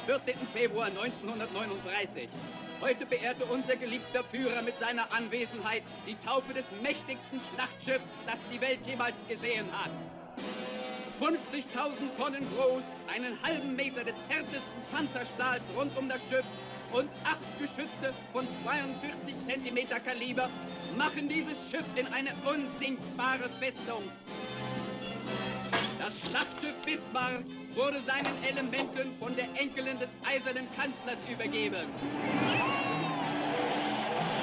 14. Februar 1939. Heute beehrte unser geliebter Führer mit seiner Anwesenheit die Taufe des mächtigsten Schlachtschiffs, das die Welt jemals gesehen hat. 50.000 Tonnen groß, einen halben Meter des härtesten Panzerstahls rund um das Schiff und 8 Geschütze von 42 Zentimeter Kaliber machen dieses Schiff in eine unsinkbare Festung. Das Schlachtschiff Bismarck wurde seinen Elementen von der Enkelin des eisernen Kanzlers übergeben.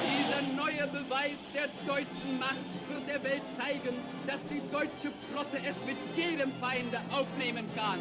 Dieser neue Beweis der deutschen Macht wird der Welt zeigen, dass die deutsche Flotte es mit jedem Feinde aufnehmen kann.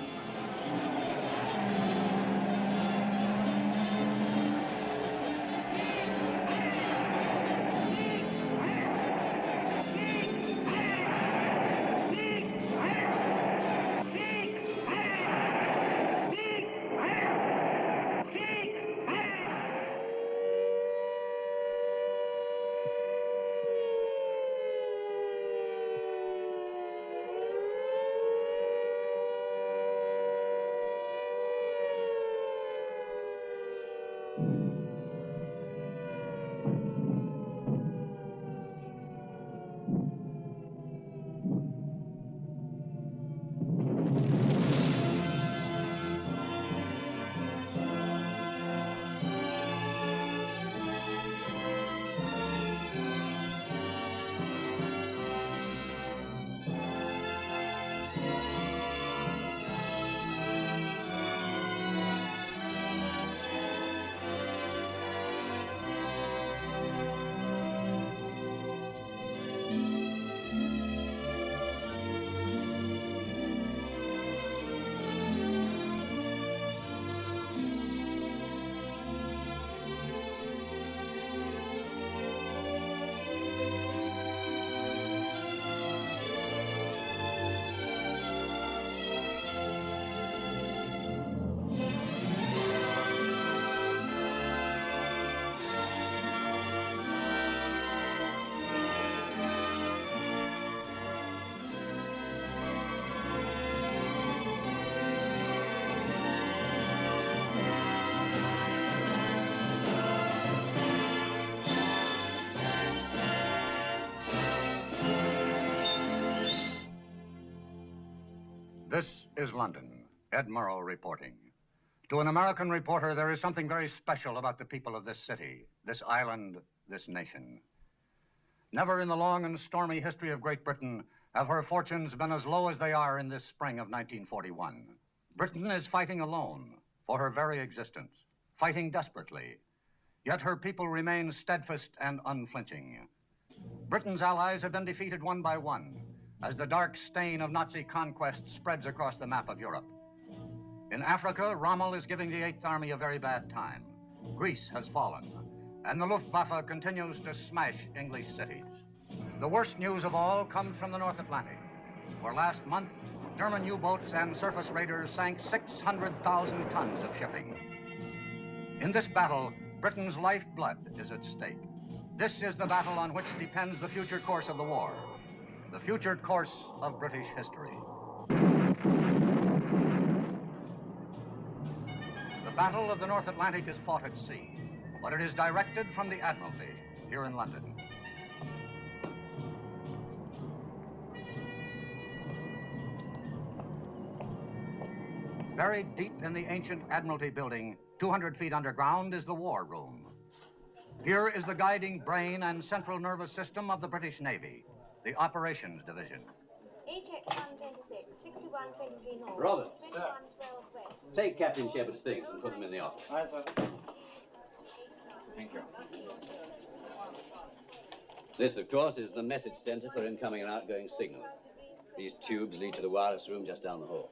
This is London. Ed Murrow reporting. To an American reporter, there is something very special about the people of this city, this island, this nation. Never in the long and stormy history of Great Britain have her fortunes been as low as they are in this spring of 1941. Britain is fighting alone for her very existence, fighting desperately. Yet her people remain steadfast and unflinching. Britain's allies have been defeated one by one as the dark stain of Nazi conquest spreads across the map of Europe. In Africa, Rommel is giving the Eighth Army a very bad time. Greece has fallen, and the Luftwaffe continues to smash English cities. The worst news of all comes from the North Atlantic, where last month, German U-boats and surface raiders sank 600,000 tons of shipping. In this battle, Britain's lifeblood is at stake. This is the battle on which depends the future course of the war, the future course of British history. The Battle of the North Atlantic is fought at sea, but it is directed from the Admiralty here in London. Buried deep in the ancient Admiralty building, 200 feet underground, is the War Room. Here is the guiding brain and central nervous system of the British Navy, the Operations Division. HX 126, 6123 North. Robert, 2112 West. take Captain Shepard's things and put them in the office. Aye, sir. Thank you. This, of course, is the message center for incoming and outgoing signal. These tubes lead to the wireless room just down the hall.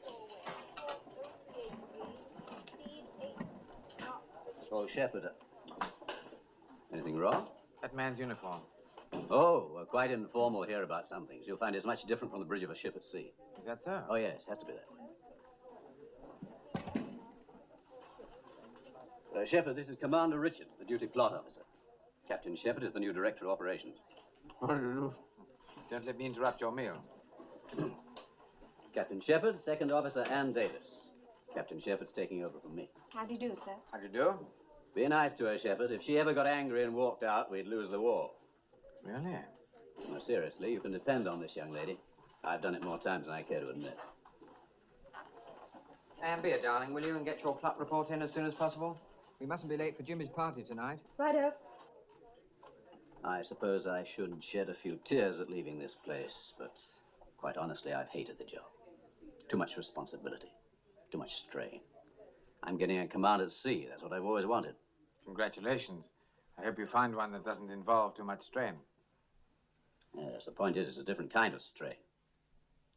Oh, Shepard. Anything wrong? That man's uniform. Oh, we're quite informal here about some things. You'll find it's much different from the bridge of a ship at sea. Is that so? Oh, yes, has to be that way. Shepard, this is Commander Richards, the duty plot officer. Captain Shepard is the new director of operations. Don't let me interrupt your meal. Captain Shepard, second officer Ann Davis. Captain Shepherd's taking over from me. How do you do, sir? How do you do? Be nice to her, Shepherd. If she ever got angry and walked out, we'd lose the war. Really? No, seriously, you can depend on this young lady. I've done it more times than I care to admit. And beer, darling, will you, and get your plot report in as soon as possible? We mustn't be late for Jimmy's party tonight. Righto. I suppose I should shed a few tears at leaving this place, but quite honestly, I've hated the job. Too much responsibility, too much strain. I'm getting a command at sea. That's what I've always wanted. Congratulations. I hope you find one that doesn't involve too much strain. Yes, the point is, it's a different kind of strain.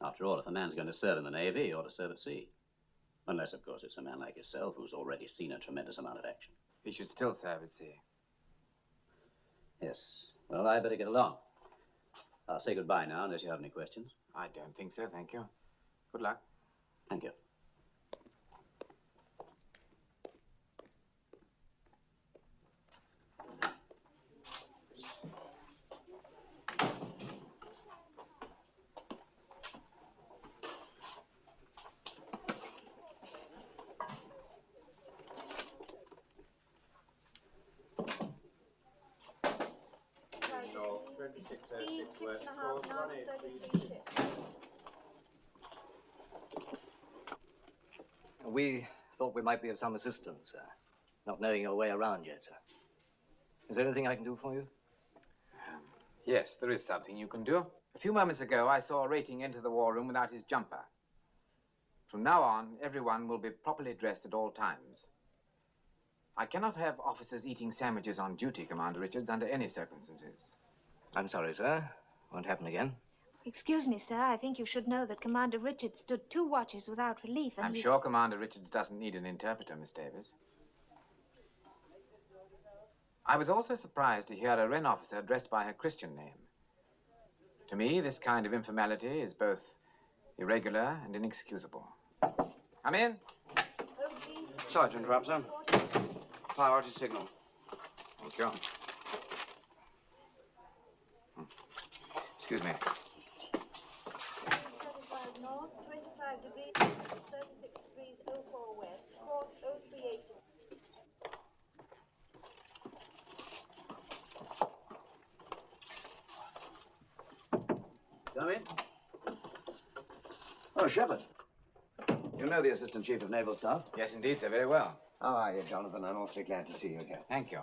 After all, if a man's going to serve in the Navy, he ought to serve at sea. Unless, of course, it's a man like yourself who's already seen a tremendous amount of action. He should still serve at sea. Yes. Well, I better get along. I'll say goodbye now, unless you have any questions. I don't think so, thank you. Good luck. Thank you. Speed 6.5 knots, 33 ships. We thought we might be of some assistance, not knowing your way around yet, sir. Is there anything I can do for you? Yes, there is something you can do. A few moments ago, I saw a rating enter the war room without his jumper. From now on, everyone will be properly dressed at all times. I cannot have officers eating sandwiches on duty, Commander Richards, under any circumstances. I'm sorry, sir. Won't happen again. Excuse me, sir. I think you should know that Commander Richards stood 2 watches without relief, and I'm sure Commander Richards doesn't need an interpreter, Miss Davis. I was also surprised to hear a Wren officer addressed by her Christian name. To me, this kind of informality is both irregular and inexcusable. Come in. Sergeant Rapser. Priority signal. Thank you. Excuse me. 35 north, 25 degrees, 36 degrees 04 west, course 038. Come in. Oh, Shepard. You know the Assistant Chief of Naval Staff? Yes, indeed, sir. Very well. How are you, Jonathan? I'm awfully glad to see you here. Thank you.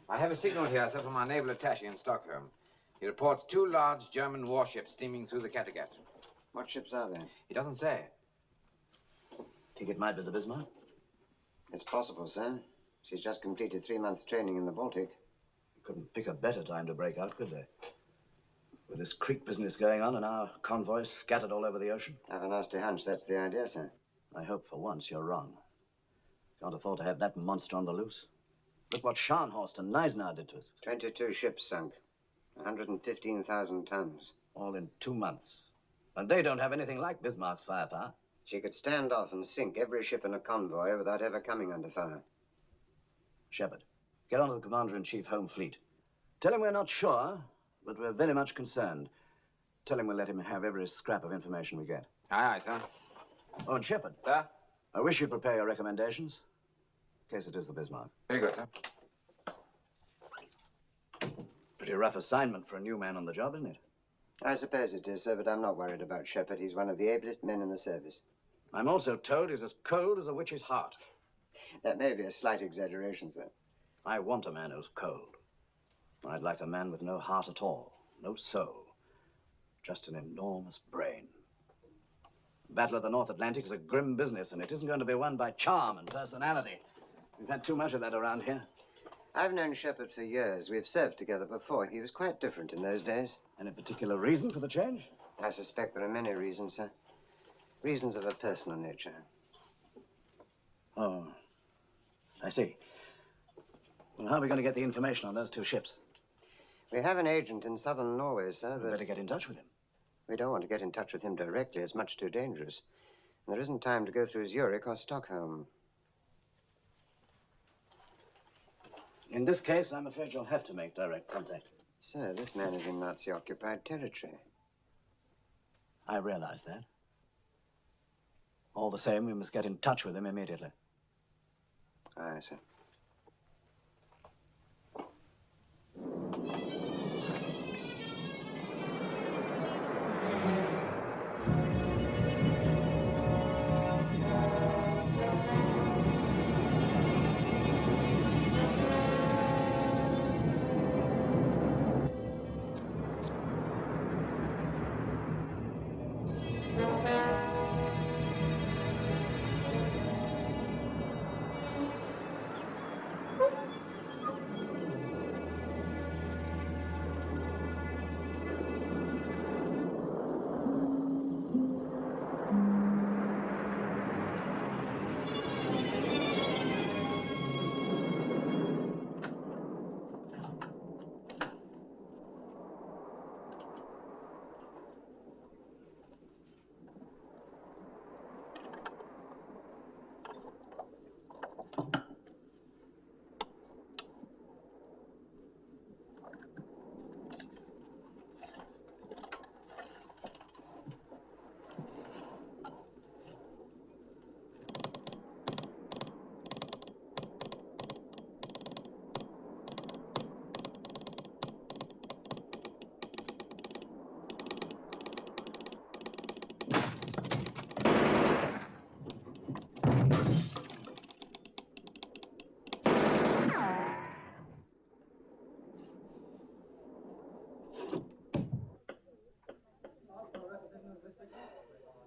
I have a signal here, sir, from our naval attaché in Stockholm. He reports 2 large German warships steaming through the Kattegat. What ships are they? He doesn't say. Think it might be the Bismarck? It's possible, sir. She's just completed 3 months' training in the Baltic. Couldn't pick a better time to break out, could they? With this creek business going on and our convoys scattered all over the ocean. I have a nasty hunch that's the idea, sir. I hope for once you're wrong. Can't afford to have that monster on the loose. Look what Scharnhorst and Neisner did to us. 22 ships sunk. 115,000 tons. All in 2 months. And they don't have anything like Bismarck's firepower. She could stand off and sink every ship in a convoy without ever coming under fire. Shepard, get on to the Commander-in-Chief Home Fleet. Tell him we're not sure, but we're very much concerned. Tell him we'll let him have every scrap of information we get. Aye, aye, sir. Oh, and Shepard. Sir? I wish you'd prepare your recommendations, in case it is the Bismarck. Very good, sir. Pretty rough assignment for a new man on the job, isn't it? I suppose it is, sir, but I'm not worried about Shepard. He's one of the ablest men in the service. I'm also told he's as cold as a witch's heart. That may be a slight exaggeration, sir. I want a man who's cold. I'd like a man with no heart at all, no soul, just an enormous brain. The Battle of the North Atlantic is a grim business, and it isn't going to be won by charm and personality. We've had too much of that around here. I've known Shepard for years. We've served together before. He was quite different in those days. Any particular reason for the change? I suspect there are many reasons, sir. Reasons of a personal nature. Oh, I see. Well, how are we going to get the information on those 2 ships? We have an agent in southern Norway, sir, We but better get in touch with him. we don't want to get in touch with him directly. It's much too dangerous. And there isn't time to go through Zurich or Stockholm. In this case, I'm afraid you'll have to make direct contact. Sir, this man is in Nazi-occupied territory. I realize that. All the same, we must get in touch with him immediately. Aye, sir.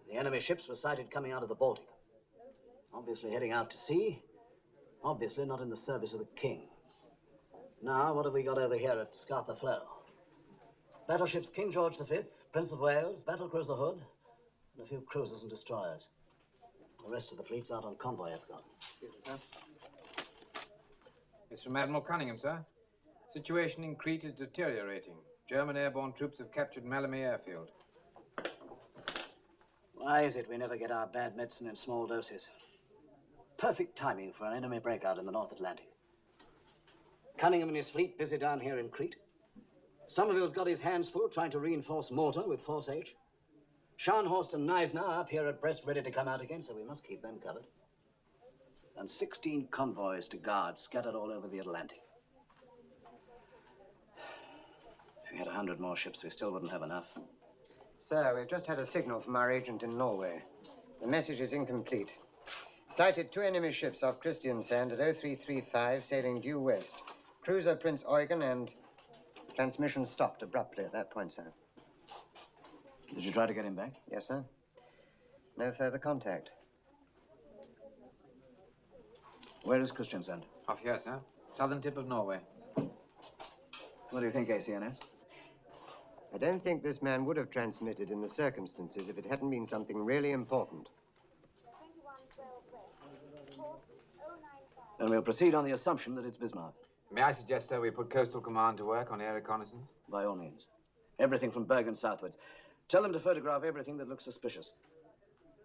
The enemy ships were sighted coming out of the Baltic. Obviously heading out to sea. Obviously not in the service of the king. Now, what have we got over here at Scapa Flow? Battleships King George V, Prince of Wales, battlecruiser Hood, and a few cruisers and destroyers. The rest of the fleet's out on convoy escort. Excuse me, sir. It's from Admiral Cunningham, sir. Situation in Crete is deteriorating. German airborne troops have captured Malmö airfield. Why is it we never get our bad medicine in small doses? Perfect timing for an enemy breakout in the North Atlantic. Cunningham and his fleet busy down here in Crete. Somerville's got his hands full trying to reinforce Malta with Force H. Scharnhorst and Neisner are up here at Brest ready to come out again, so we must keep them covered. And 16 convoys to guard scattered all over the Atlantic. If we had 100 more ships, we still wouldn't have enough. Sir, we've just had a signal from our agent in Norway. The message is incomplete. Sighted 2 enemy ships off Christiansand at 0335, sailing due west. Cruiser Prince Eugen, and transmission stopped abruptly at that point, sir. Did you try to get him back? Yes, sir. No further contact. Where is Christiansand? Off here, sir. Southern tip of Norway. What do you think, ACNS? I don't think this man would have transmitted in the circumstances if it hadn't been something really important. 2112 West. Course 095. Then we'll proceed on the assumption that it's Bismarck. May I suggest, sir, we put Coastal Command to work on air reconnaissance? By all means. Everything from Bergen southwards. Tell them to photograph everything that looks suspicious.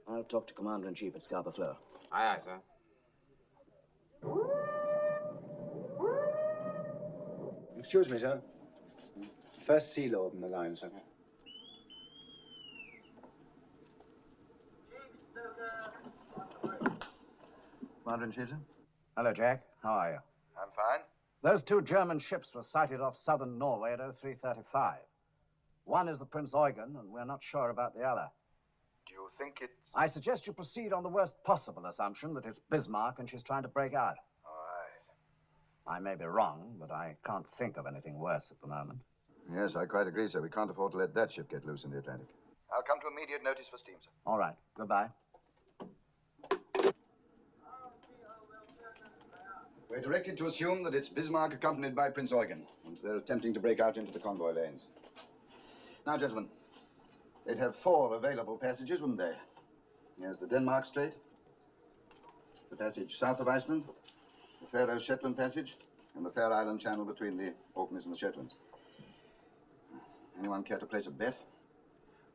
I'll talk to Commander-in-Chief at Scapa Flow. Aye, aye, sir. Excuse me, sir. First Sea Lord in the line, sir. Commander-in-Chief, sir? Hello, Jack. How are you? I'm fine. Those 2 German ships were sighted off southern Norway at 0335. One is the Prince Eugen, and we're not sure about the other. Do you think it's... I suggest you proceed on the worst possible assumption that it's Bismarck and she's trying to break out. All right. I may be wrong, but I can't think of anything worse at the moment. Yes, I quite agree, sir. We can't afford to let that ship get loose in the Atlantic. I'll come to immediate notice for steam, sir. All right. Goodbye. We're directed to assume that it's Bismarck accompanied by Prince Eugen, and they're attempting to break out into the convoy lanes. Now, gentlemen, they'd have 4 available passages, wouldn't they? There's the Denmark Strait, the passage south of Iceland, the Faroe-Shetland passage, and the Fair Island Channel between the Orkneys and the Shetlands. Anyone care to place a bet?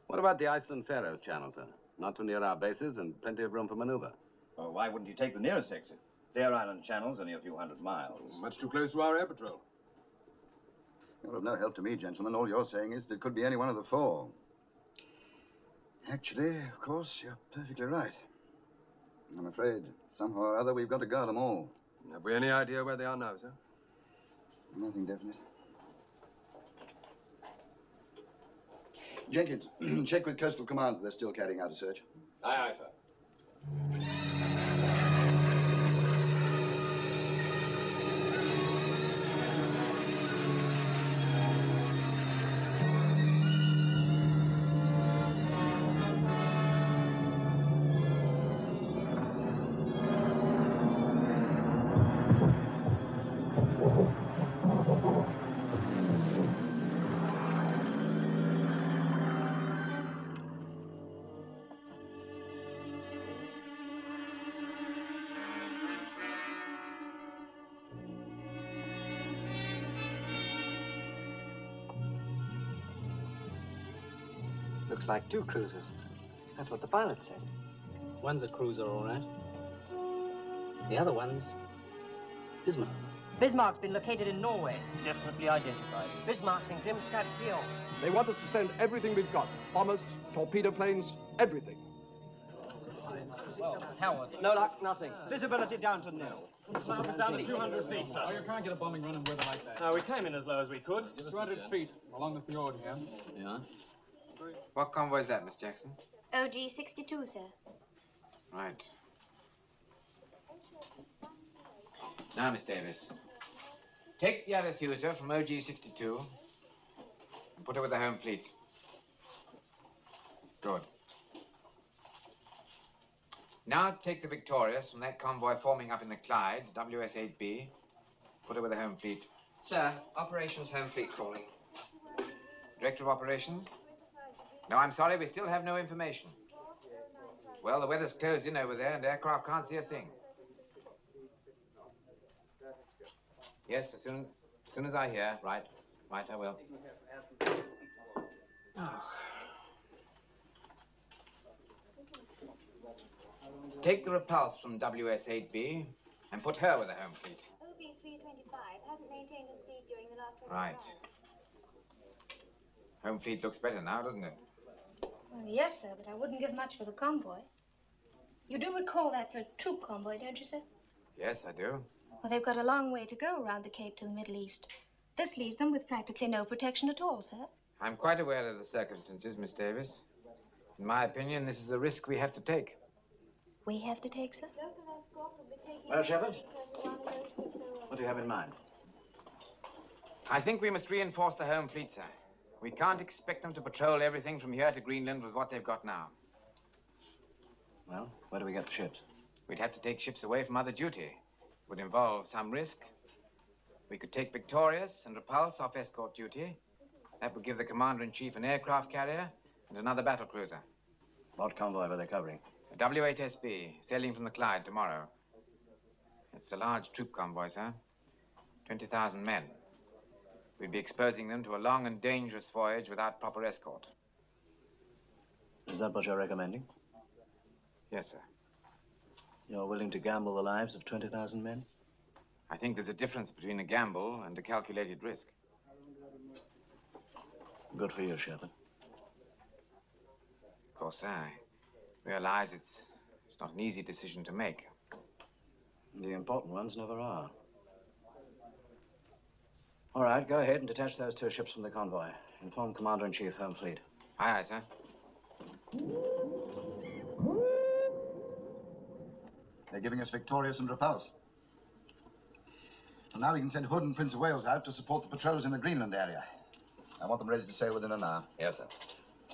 What about the Iceland-Faroes Channel, sir? Not too near our bases and plenty of room for maneuver. Well, why wouldn't you take the nearest exit? Fair Island Channel's only a few hundred miles. Much too close to our air patrol. You're of no help to me, gentlemen. All you're saying is that it could be any one of the 4. Actually, of course, you're perfectly right. I'm afraid somehow or other we've got to guard them all. Have we any idea where they are now, sir? Nothing definite. Jenkins, check with Coastal Command that they're still carrying out a search. Aye, aye, sir. Looks like 2 cruisers. That's what the pilot said. One's a cruiser, all right. The other one's Bismarck. Bismarck's been located in Norway. Definitely identified. Bismarck's in Grimstad Fjord. They want us to send everything we've got. Bombers, torpedo planes, everything. Howard. No luck, nothing. Visibility down to nil. Slam is down to 200 feet, sir. Oh, you can't get a bombing run in weather like that. No, we came in as low as we could. 200 feet along the fjord here. Yeah? What convoy is that, Miss Jackson? OG 62, sir. Right. Now, Miss Davis, take the Arethusa from OG 62 and put her with the home fleet. Good. Now take the Victorious from that convoy forming up in the Clyde, WS-8B. Put her with the home fleet. Sir, Operations Home Fleet calling. Director of Operations? No, I'm sorry, we still have no information. Well, the weather's closed in over there and aircraft can't see a thing. Yes, as soon as I hear. Right, I will. Oh. Take the Repulse from WS-8B and put her with the home fleet. OB 325 hasn't maintained his speed during the last 24 Right. hours. Home fleet looks better now, doesn't it? Well, yes, sir, but I wouldn't give much for the convoy. You do recall that's a troop convoy, don't you, sir? Yes, I do. Well, they've got a long way to go around the Cape to the Middle East. This leaves them with practically no protection at all, sir. I'm quite aware of the circumstances, Miss Davis. In my opinion, this is a risk we have to take. We have to take, sir? Well, Shepard, what do you have in mind? I think we must reinforce the home fleet, sir. We can't expect them to patrol everything from here to Greenland with what they've got now. Well, where do we get the ships? We'd have to take ships away from other duty. It would involve some risk. We could take Victorious and Repulse off escort duty. That would give the Commander-in-Chief an aircraft carrier and another battle cruiser. What convoy were they covering? A W-8SB, sailing from the Clyde tomorrow. It's a large troop convoy, sir. 20,000 men. We'd be exposing them to a long and dangerous voyage without proper escort. Is that what you're recommending? Yes, sir. You're willing to gamble the lives of 20,000 men? I think there's a difference between a gamble and a calculated risk. Good for you, Shepard. Of course, sir, I realize it's not an easy decision to make. The important ones never are. All right, go ahead and detach those 2 ships from the convoy. Inform Commander-in-Chief, Home Fleet. Aye, aye, sir. They're giving us Victorious and Repulse. And now we can send Hood and Prince of Wales out to support the patrols in the Greenland area. I want them ready to sail within an hour. Yes, sir.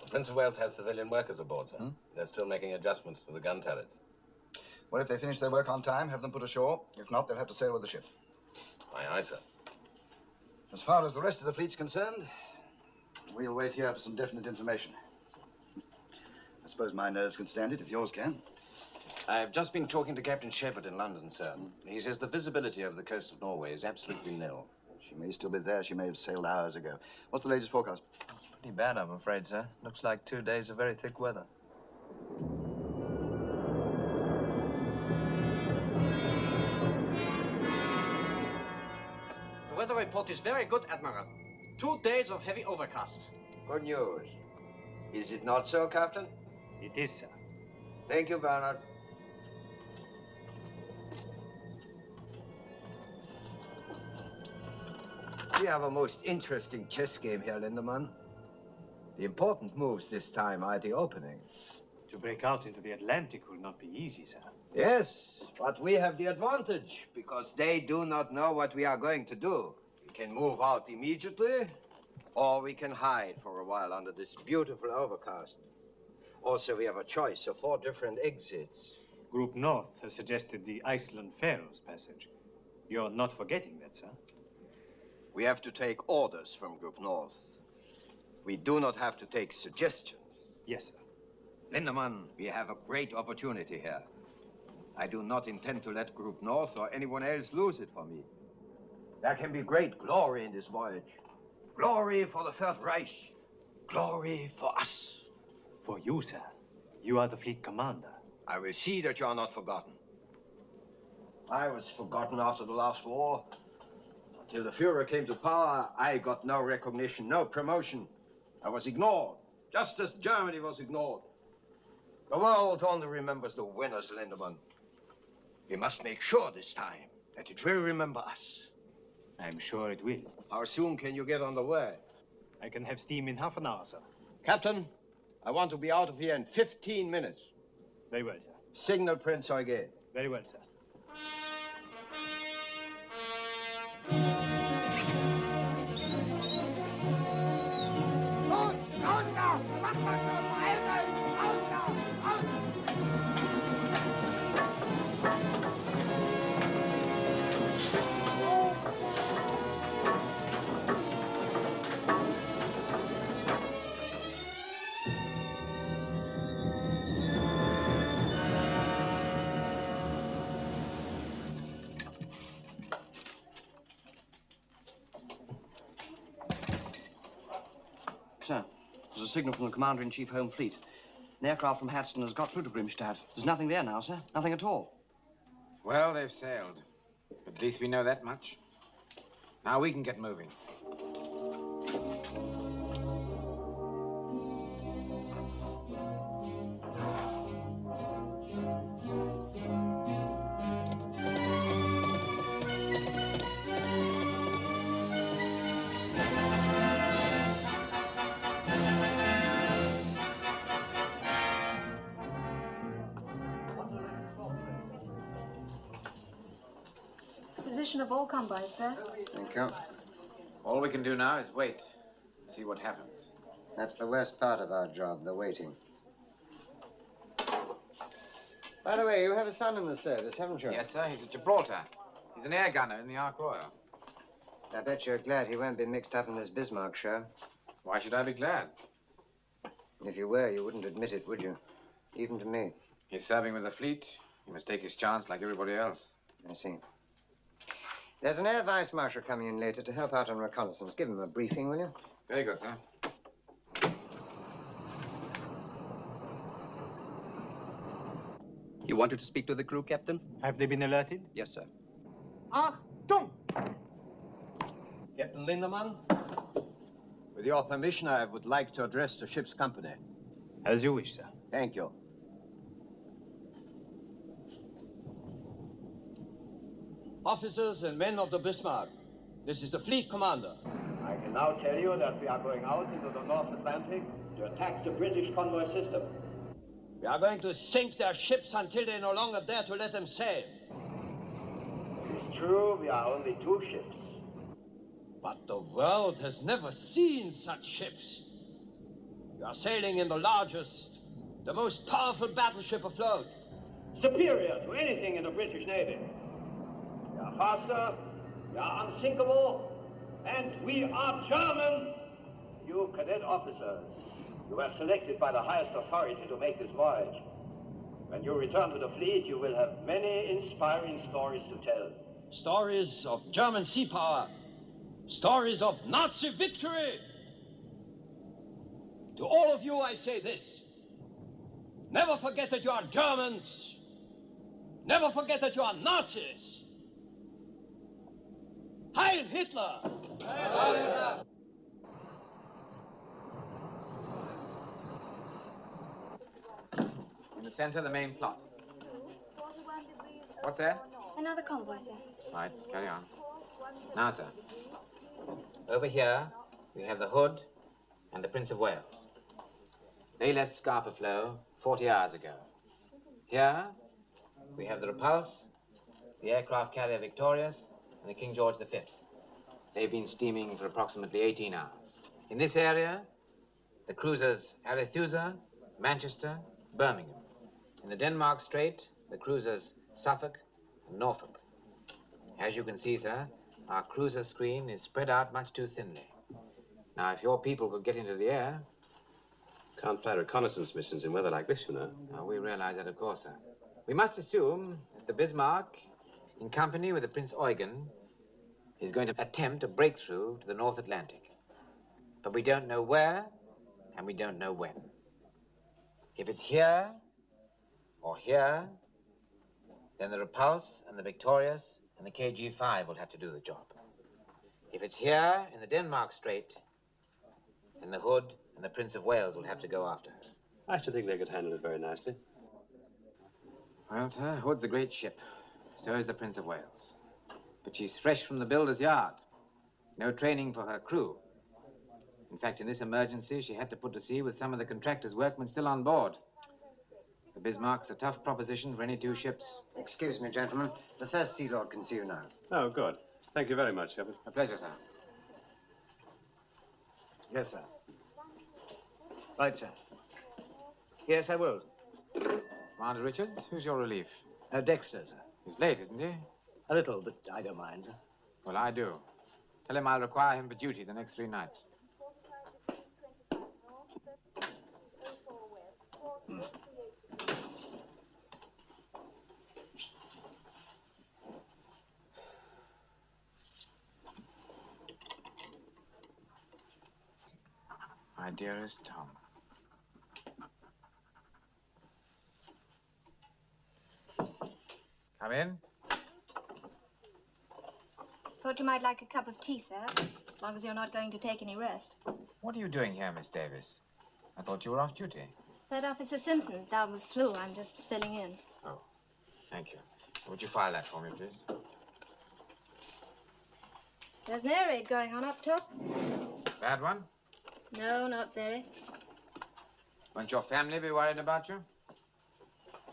The Prince of Wales has civilian workers aboard, sir. They're still making adjustments to the gun turrets. Well, if they finish their work on time, have them put ashore. If not, they'll have to sail with the ship. Aye, aye, sir. As far as the rest of the fleet's concerned, we'll wait here for some definite information. I suppose my nerves can stand it, if yours can. I've just been talking to Captain Shepard in London, sir. He says the visibility over the coast of Norway is absolutely nil. She may still be there. She may have sailed hours ago. What's the latest forecast? Pretty bad, I'm afraid, sir. Looks like 2 days of very thick weather. The weather report is very good, Admiral. 2 days of heavy overcast. Good news. Is it not so, Captain? It is, sir. Thank you, Bernard. We have a most interesting chess game here, Lindemann. The important moves this time are at the opening. To break out into the Atlantic will not be easy, sir. Yes, but we have the advantage because they do not know what we are going to do. We can move out immediately, or we can hide for a while under this beautiful overcast. Also, we have a choice of 4 different exits. Group North has suggested the Iceland-Faroes passage. You're not forgetting that, sir? We have to take orders from Group North. We do not have to take suggestions. Yes, sir. Lindemann, we have a great opportunity here. I do not intend to let Group North or anyone else lose it for me. There can be great glory in this voyage. Glory for the Third Reich. Glory for us. For you, sir. You are the fleet commander. I will see that you are not forgotten. I was forgotten after the last war. Until the Führer came to power, I got no recognition, no promotion. I was ignored, just as Germany was ignored. The world only remembers the winners, Lindemann. We must make sure this time that it will remember us. I'm sure it will. How soon can you get on the way? I can have steam in half an hour, sir. Captain, I want to be out of here in 15 minutes. Very well, sir. Signal Prince Eugen. Very well, sir. Los! Raus da! Mach mal schon! Beeilt euch! Raus da! Raus! Sir, there's a signal from the Commander-in-Chief Home Fleet. An aircraft from Hadston has got through to Grimstad. There's nothing there now, sir. Nothing at all. Well, they've sailed. At least we know that much. Now we can get moving. Position of all convoys, sir. Thank you. All we can do now is wait. See what happens. That's the worst part of our job, the waiting. By the way, you have a son in the service, haven't you? Yes, sir. He's at Gibraltar. He's an air gunner in the Ark Royal. I bet you're glad he won't be mixed up in this Bismarck show. Why should I be glad? If you were, you wouldn't admit it, would you? Even to me. He's serving with the fleet. He must take his chance like everybody else. I see. There's an air vice marshal coming in later to help out on reconnaissance. Give him a briefing, will you? Very good, sir. You wanted to speak to the crew, Captain? Have they been alerted? Yes, sir. Achtung! Captain Lindemann, with your permission, I would like to address the ship's company. As you wish, sir. Thank you. Officers and men of the Bismarck, this is the fleet commander. I can now tell you that we are going out into the North Atlantic to attack the British convoy system. We are going to sink their ships until they no longer dare to let them sail. It is true, we are only 2 ships. But the world has never seen such ships. We are sailing in the largest, the most powerful battleship afloat. Superior to anything in the British Navy. We are faster, we are unsinkable, and we are German. You cadet officers, you were selected by the highest authority to make this voyage. When you return to the fleet, you will have many inspiring stories to tell. Stories of German sea power. Stories of Nazi victory. To all of you, I say this. Never forget that you are Germans. Never forget that you are Nazis. Heil Hitler! Heil Hitler! In the center, the main plot. What's that? Another convoy, sir. Right, carry on. Now, sir. over here, we have the Hood and the Prince of Wales. They left Scapa Flow 40 hours ago. Here, we have the Repulse, the aircraft carrier Victorious, and the King George V. They've been steaming for approximately 18 hours. In this area, the cruisers Arethusa, Manchester, Birmingham. In the Denmark Strait, the cruisers Suffolk and Norfolk. As you can see, sir, our cruiser screen is spread out much too thinly. Now, if your people could get into the air... Can't fly reconnaissance missions in weather like this, you know. We realize that, of course, sir. We must assume that the Bismarck, in company with the Prince Eugen, is going to attempt a breakthrough to the North Atlantic. But we don't know where, and we don't know when. If it's here, or here, then the Repulse and the Victorious and the KG-5 will have to do the job. If it's here, in the Denmark Strait, then the Hood and the Prince of Wales will have to go after her. I should think they could handle it very nicely. Well, sir, Hood's a great ship. So is the Prince of Wales. But she's fresh from the builder's yard. No training for her crew. In fact, in this emergency, she had to put to sea with some of the contractor's workmen still on board. The Bismarck's a tough proposition for any two ships. Excuse me, gentlemen. The First Sea Lord can see you now. Oh, good. Thank you very much, Shepard. A pleasure, sir. Yes, sir. Right, sir. Yes, I will. Commander Richards, who's your relief? Dexter, sir. He's late, isn't he? A little, but I don't mind, sir. Well, I do. Tell him I'll require him for duty the next 3 nights. My dearest Tom. Come in. Thought you might like a cup of tea, sir, as long as you're not going to take any rest. What are you doing here, Miss Davis? I thought you were off duty. Third Officer Simpson's down with flu. I'm just filling in. Oh, thank you. Would you file that for me, please? There's an air raid going on up top. Bad one? No, not very. Won't your family be worried about you?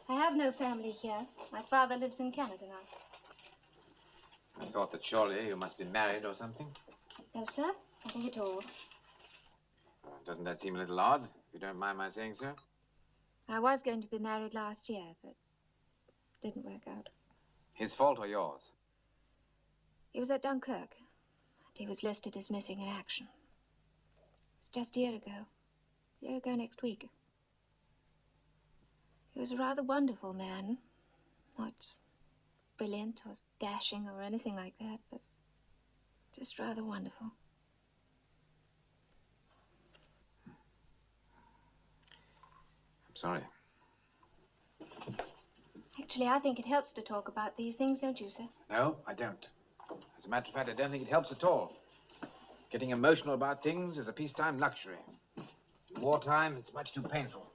I have no family here. My father lives in Canada now. I thought that surely you must be married or something. No, sir. Nothing at all. Doesn't that seem a little odd, if you don't mind my saying so? I was going to be married last year, but it didn't work out. His fault or yours? He was at Dunkirk, and he was listed as missing in action. It was just a year ago next week. He was a rather wonderful man. Not brilliant or dashing or anything like that, but just rather wonderful. I'm sorry. Actually, I think it helps to talk about these things, don't you, sir? No, I don't. As a matter of fact, I don't think it helps at all. Getting emotional about things is a peacetime luxury. Wartime, it's much too painful.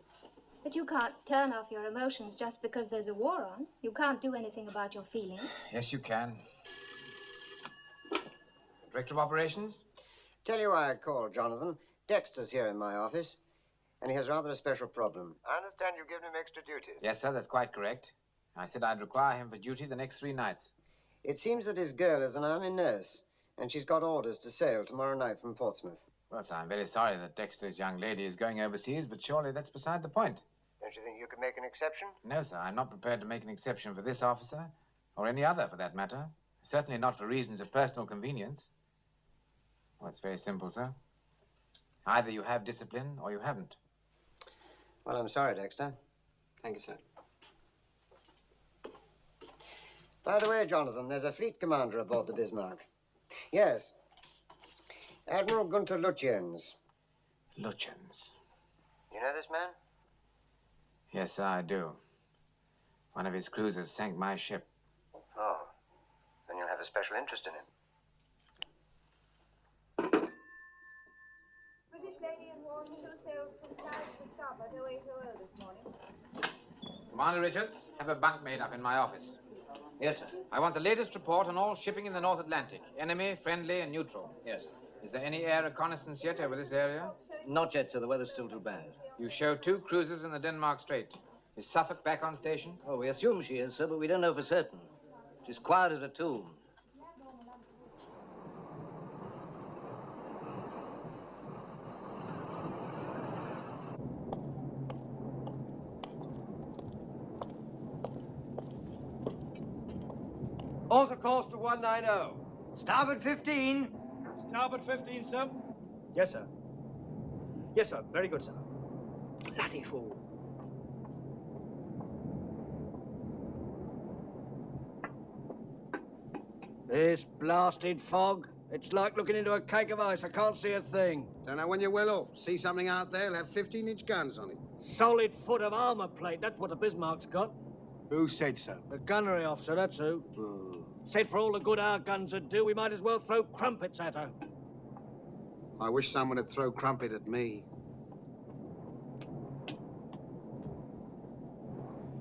But you can't turn off your emotions just because there's a war on. You can't do anything about your feelings. Yes, you can. Director of Operations? Tell you why I called, Jonathan. Dexter's here in my office, and he has rather a special problem. I understand you've given him extra duties. Yes, sir, that's quite correct. I said I'd require him for duty the next 3 nights. It seems that his girl is an army nurse, and she's got orders to sail tomorrow night from Portsmouth. Well, sir, I'm very sorry that Dexter's young lady is going overseas, but surely that's beside the point. Don't you think you could make an exception? No, sir, I'm not prepared to make an exception for this officer, or any other for that matter. Certainly not for reasons of personal convenience. Well, it's very simple, sir. Either you have discipline or you haven't. Well, I'm sorry, Dexter. Thank you, sir. By the way, Jonathan, there's a fleet commander aboard the Bismarck. Yes. Admiral Gunther Lutyens. Lutyens? You know this man? Yes, sir, I do. One of his cruisers sank my ship. Oh. Then you'll have a special interest in him. British Lady and Warden, 2 sails from South to starboard, 0800 this morning. Commander Richards, have a bunk made up in my office. Yes, sir. I want the latest report on all shipping in the North Atlantic. Enemy, friendly, and neutral. Yes, sir. Is there any air reconnaissance yet over this area? Not yet, sir. The weather's still too bad. You show 2 cruisers in the Denmark Strait. Is Suffolk back on station? Oh, we assume she is, sir, but we don't know for certain. She's quiet as a tomb. Alter course to 190. Starboard 15. Starboard 15, sir. Yes, sir. Yes, sir. Very good, sir. Bloody fool. This blasted fog. It's like looking into a cake of ice. I can't see a thing. Don't know when you're well off. See something out there, it'll have 15-inch guns on it. Solid foot of armor plate. That's what the Bismarck's got. Who said so? The gunnery officer, that's who. Said for all the good our guns would do, we might as well throw crumpets at her. I wish someone would throw crumpet at me.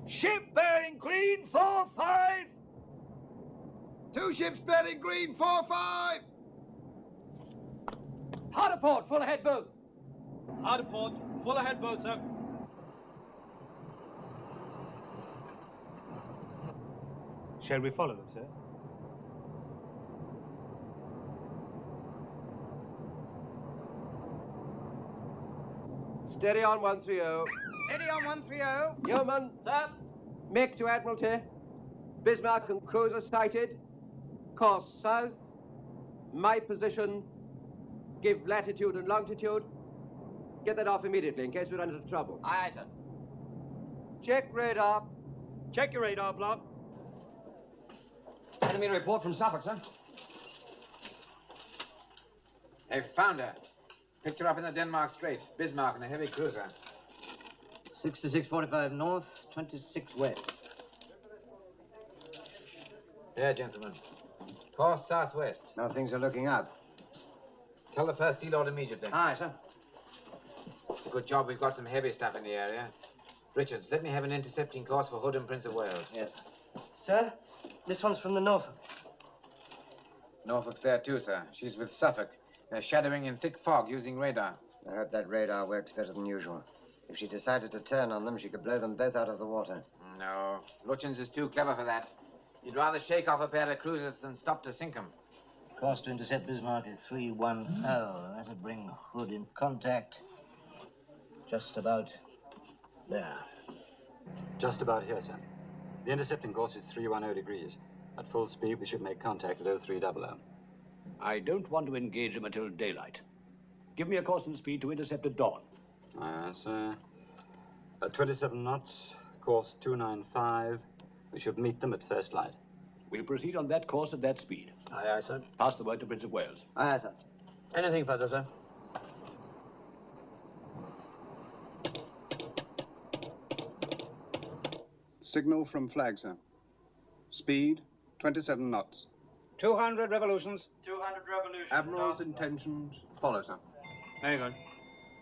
Ship bearing green 4-5. 2 ships bearing green 4-5. Hard aport, full ahead both. Hard aport, full ahead both, sir. Shall we follow them, sir? Steady on 130. Steady on 130. Yeoman. Sir. Make to Admiralty. Bismarck and cruiser sighted. Course south. My position. Give latitude and longitude. Get that off immediately in case we run into trouble. Aye, aye, sir. Check radar. Check your radar, block. Enemy report from Suffolk, sir. They've found her. Picked her up in the Denmark Strait. Bismarck in a heavy cruiser. 6645 north, 26 west. There, gentlemen. Course southwest. Now things are looking up. Tell the First Sea Lord immediately. Aye, sir. It's a good job we've got some heavy stuff in the area. Richards, let me have an intercepting course for Hood and Prince of Wales. Yes. Sir, this one's from the Norfolk. Norfolk's there too, sir. She's with Suffolk. They're shadowing in thick fog using radar. I hope that radar works better than usual. If she decided to turn on them, she could blow them both out of the water. No, Lutyens is too clever for that. He'd rather shake off a pair of cruisers than stop to sink them. Course to intercept Bismarck is 310. That'll bring Hood in contact. Just about there. Just about here, sir. The intercepting course is 310 degrees. At full speed, we should make contact at 0300. I don't want to engage them until daylight. Give me a course and speed to intercept at dawn. Sir. At 27 knots, course 295. We should meet them at first light. We'll proceed on that course at that speed. Aye, aye, sir. Pass the word to Prince of Wales. Aye, sir. Anything further, sir? Signal from flag, sir. Speed, 27 knots. 200 revolutions. 200 revolutions. Admiral's intentions follow, sir. Very good.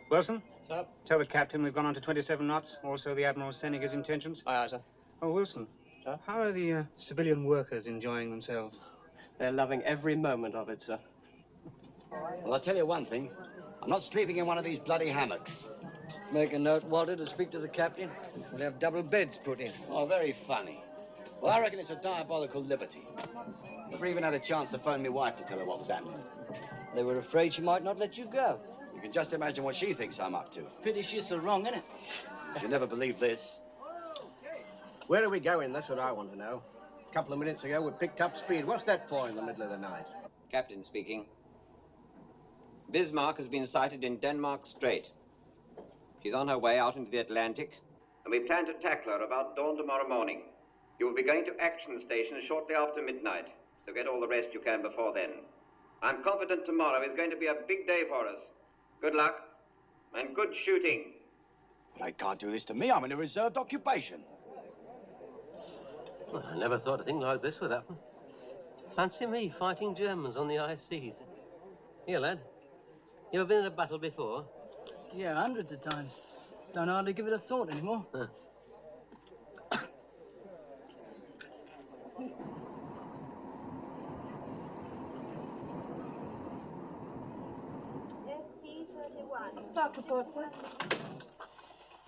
Wilson? Sir? Tell the captain we've gone on to 27 knots. Also, the Admiral's sending his intentions. Aye, aye, sir. Oh, Wilson. Sir? How are the civilian workers enjoying themselves? They're loving every moment of it, sir. Well, I'll tell you one thing. I'm not sleeping in one of these bloody hammocks. Make a note, Walter, to speak to the captain. We'll have double beds put in. Oh, very funny. Well, I reckon it's a diabolical liberty. Never even had a chance to phone my wife to tell her what was happening. They were afraid she might not let you go. You can just imagine what she thinks I'm up to. Pity she's so wrong, innit? She'll never believe this. Where are we going? That's what I want to know. A couple of minutes ago, we picked up speed. What's that for in the middle of the night? Captain speaking. Bismarck has been sighted in Denmark Strait. She's on her way out into the Atlantic, and we plan to tackle her about dawn tomorrow morning. You will be going to action station shortly after midnight, so get all the rest you can before then. I'm confident tomorrow is going to be a big day for us. Good luck, and good shooting. They can't do this to me. I'm in a reserved occupation. Well, I never thought a thing like this would happen. Fancy me fighting Germans on the high seas. Here, lad. You ever been in a battle before? Yeah, hundreds of times. Don't hardly give it a thought anymore. Huh. 31. Spark report, sir.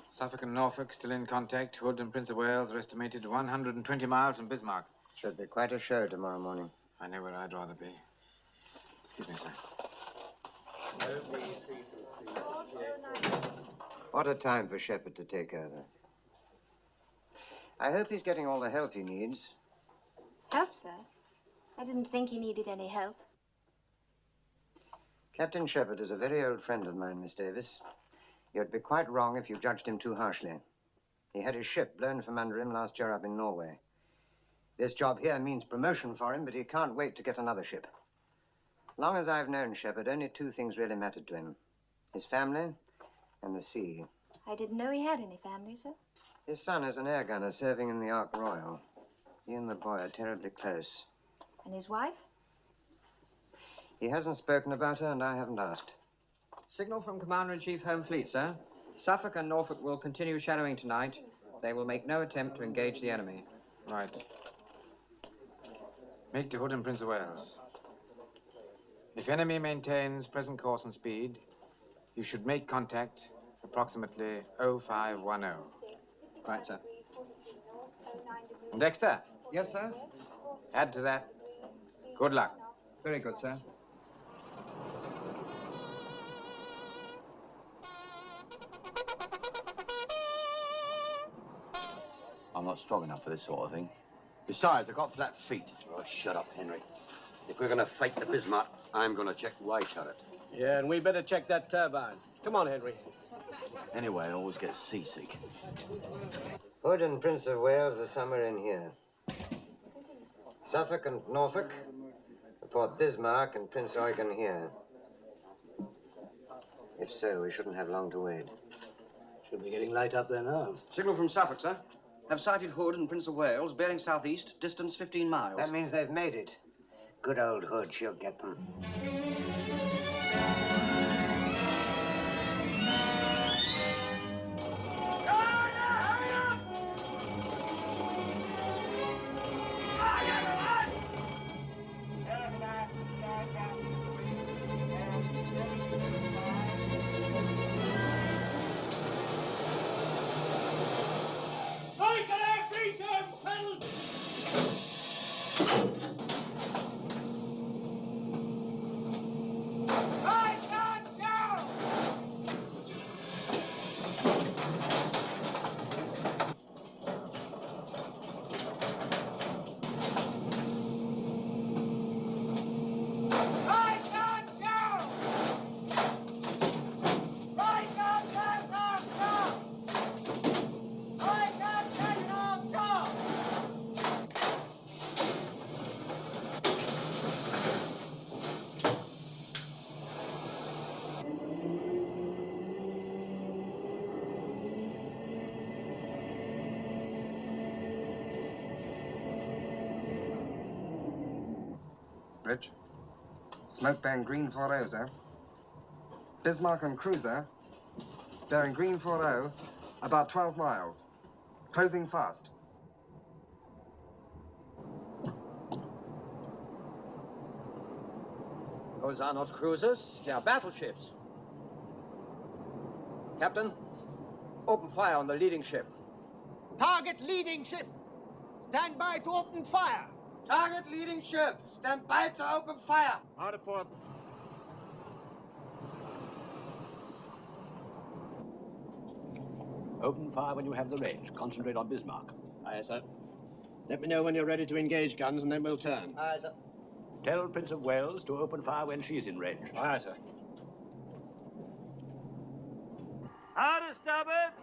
Suffolk and Norfolk still in contact. Hood and Prince of Wales are estimated 120 miles from Bismarck. Should be quite a show tomorrow morning. I know where I'd rather be. Excuse me, sir. What a time for Shepard to take over. I hope he's getting all the help he needs. Help, sir? I didn't think he needed any help. Captain Shepard is a very old friend of mine, Miss Davis. You'd be quite wrong if you judged him too harshly. He had his ship blown from under him last year up in Norway. This job here means promotion for him, but he can't wait to get another ship. Long as I've known Shepard, only two things really mattered to him. His family and the sea. I didn't know he had any family, sir. His son is an air gunner serving in the Ark Royal. He and the boy are terribly close. And his wife? He hasn't spoken about her, and I haven't asked. Signal from Commander-in-Chief Home Fleet, sir. Suffolk and Norfolk will continue shadowing tonight. They will make no attempt to engage the enemy. Right. Make to Hood and Prince of Wales. If enemy maintains present course and speed, you should make contact approximately 0510. Right, sir. And Dexter? Yes, sir? Add to that. Good luck. Very good, sir. I'm not strong enough for this sort of thing. Besides, I've got flat feet. Oh, shut up, Henry. If we're going to fight the Bismarck, I'm going to check why turret. Yeah, and we better check that turbine. Come on, Henry. Anyway, I always get seasick. Hood and Prince of Wales are somewhere in here. Suffolk and Norfolk report Bismarck and Prince Eugen here. If so, we shouldn't have long to wait. Should be getting light up there now. Signal from Suffolk, sir. Have sighted Hood and Prince of Wales, bearing southeast, distance 15 miles. That means they've made it. Good old Hood, she'll get them. Bridge. Smoke bearing green 40, sir. Bismarck and cruiser bearing green 40, about 12 miles. Closing fast. Those are not cruisers, they are battleships. Captain, open fire on the leading ship. Target leading ship. Stand by to open fire. Target leading ship. Stand by to open fire. Out of port. Open fire when you have the range. Concentrate on Bismarck. Aye, sir. Let me know when you're ready to engage guns, and then we'll turn. Aye, sir. Tell Prince of Wales to open fire when she's in range. Aye, sir. How to stop it?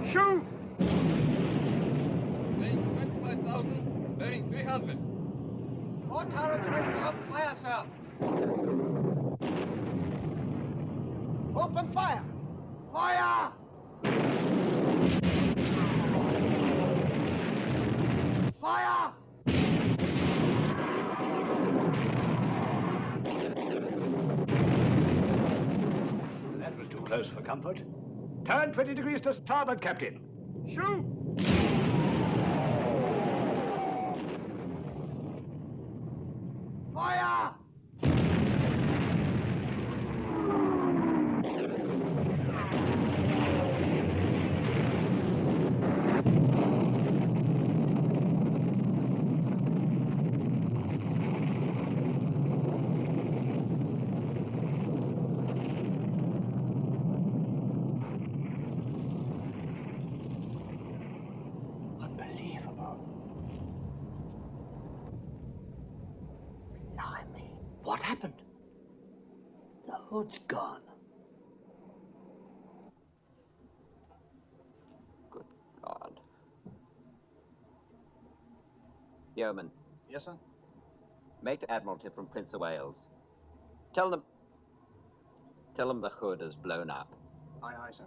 Shoot! Range 25,000, bearing 300. All turrets ready to open fire, sir. Open fire! Fire! Fire! That was too close for comfort. Turn 20 degrees to starboard, Captain. Shoot! What happened? The hood's gone. Good God. Yeoman. Yes, sir? Make the Admiralty from Prince of Wales. Tell them the hood has blown up. Aye, aye, sir.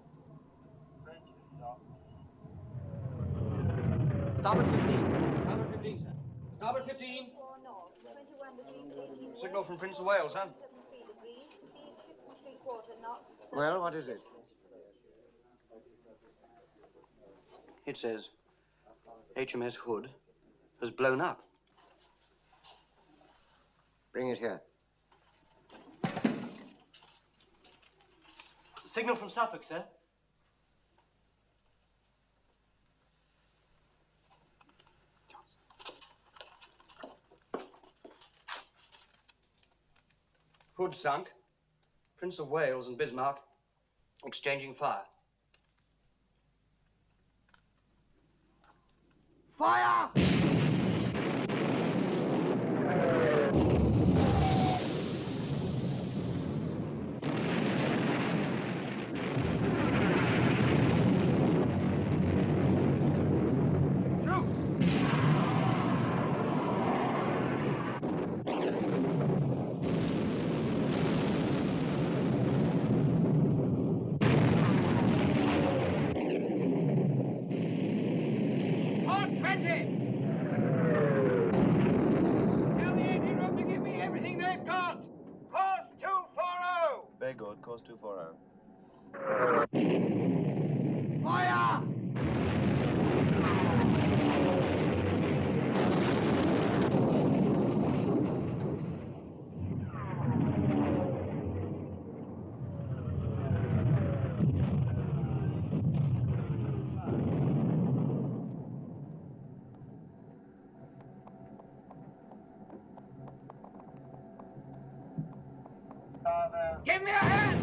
Starboard 15. Starboard 15, sir. Starboard 15. 4 north, 21 degrees 18 west. Signal from Prince of Wales, huh? 73 degrees, speed 6 3/4 knots. Well, what is it? It says HMS Hood has blown up. Bring it here. Signal from Suffolk, sir. Hood sunk. Prince of Wales and Bismarck exchanging fire. Fire! Very good. Course 240. Fire! Give me a hand!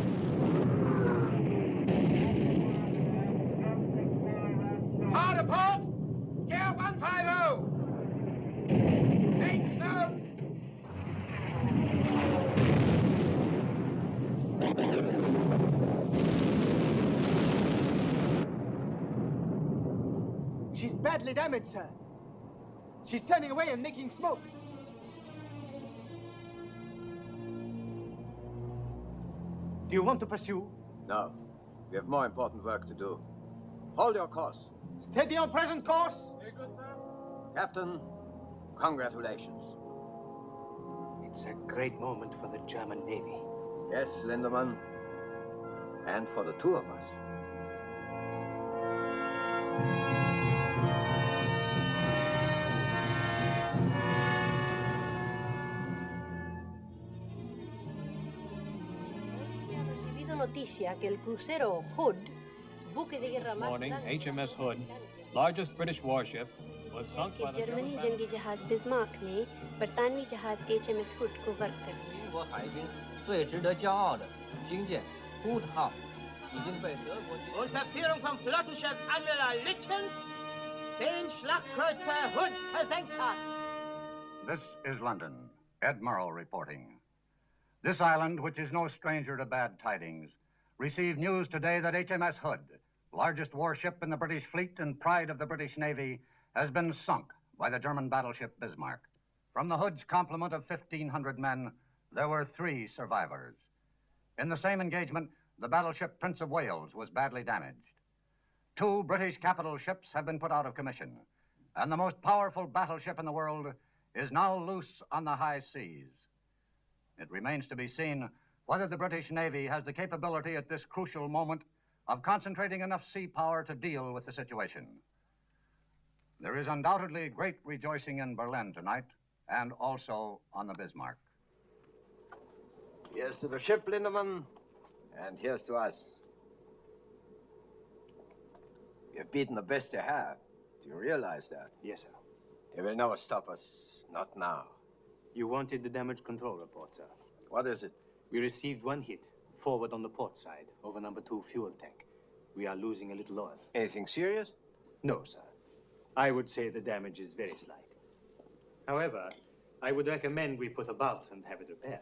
Hard apart! Gear 150! Make smoke! She's badly damaged, sir. She's turning away and making smoke. Do you want to pursue? No. We have more important work to do. Hold your course. Steady on present course. Very good, sir. Captain, congratulations. It's a great moment for the German Navy. Yes, Lindemann. And for the two of us. Noticia que el crucero Hood, buque de guerra más Morning, grande HMS Hood, largest British warship, was sunk by the Germany German जंगी जहाज Bismarck ने बरतानवी जहाज HMS Hood को गर्क कर दिया। 英国海军最值得骄傲的军舰 Hood 号已经被德国军。 Unter Führung von Flottenchef Admiral Lütjens den Schlachtkreuzer Hood versenkt hat. This is London. Ed Murrow reporting. This island, which is no stranger to bad tidings, received news today that HMS Hood, largest warship in the British fleet and pride of the British Navy, has been sunk by the German battleship Bismarck. From the Hood's complement of 1,500 men, there were 3 survivors. In the same engagement, the battleship Prince of Wales was badly damaged. 2 British capital ships have been put out of commission, and the most powerful battleship in the world is now loose on the high seas. It remains to be seen whether the British Navy has the capability at this crucial moment of concentrating enough sea power to deal with the situation. There is undoubtedly great rejoicing in Berlin tonight, and also on the Bismarck. Here's to the ship, Lindemann, and here's to us. You've beaten the best you have. Do you realize that? Yes, sir. They will never stop us. Not now. You wanted the damage control report, sir. What is it? We received 1 hit, forward on the port side, over number 2 fuel tank. We are losing a little oil. Anything serious? No, sir. I would say the damage is very slight. However, I would recommend we put about and have it repaired.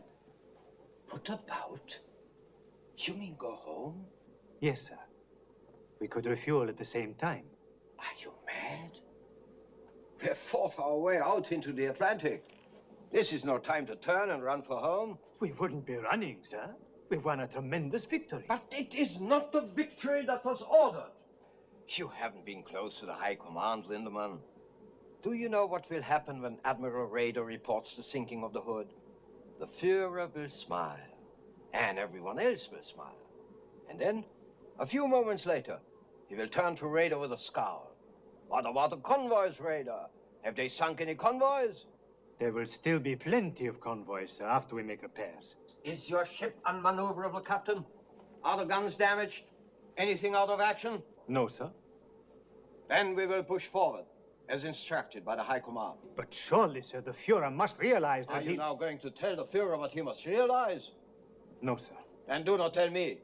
Put about? You mean go home? Yes, sir. We could refuel at the same time. Are you mad? We have fought our way out into the Atlantic. This is no time to turn and run for home. We wouldn't be running, sir. We've won a tremendous victory. But it is not the victory that was ordered. You haven't been close to the High Command, Lindemann. Do you know what will happen when Admiral Raeder reports the sinking of the Hood? The Führer will smile, and everyone else will smile. And then, a few moments later, he will turn to Raeder with a scowl. What about the convoys, Raeder? Have they sunk any convoys? There will still be plenty of convoys, sir, after we make repairs. Is your ship unmaneuverable, Captain? Are the guns damaged? Anything out of action? No, sir. Then we will push forward, as instructed by the High Command. But surely, sir, the Führer must realize that Are you now going to tell the Führer what he must realize? No, sir. Then do not tell me.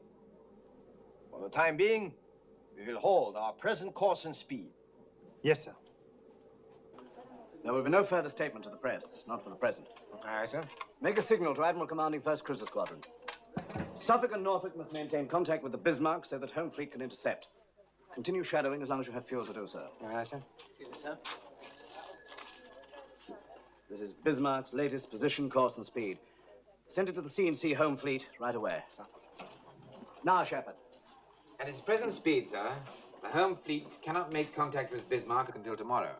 For the time being, we will hold our present course and speed. Yes, sir. There will be no further statement to the press, not for the present. Aye, sir. Make a signal to Admiral Commanding 1st Cruiser Squadron. Suffolk and Norfolk must maintain contact with the Bismarck so that Home Fleet can intercept. Continue shadowing as long as you have fuel to do so. Aye, sir. Excuse me, sir. This is Bismarck's latest position, course, and speed. Send it to the C&C Home Fleet right away. Sir. Now, Shepard. At its present speed, sir, the Home Fleet cannot make contact with Bismarck until tomorrow.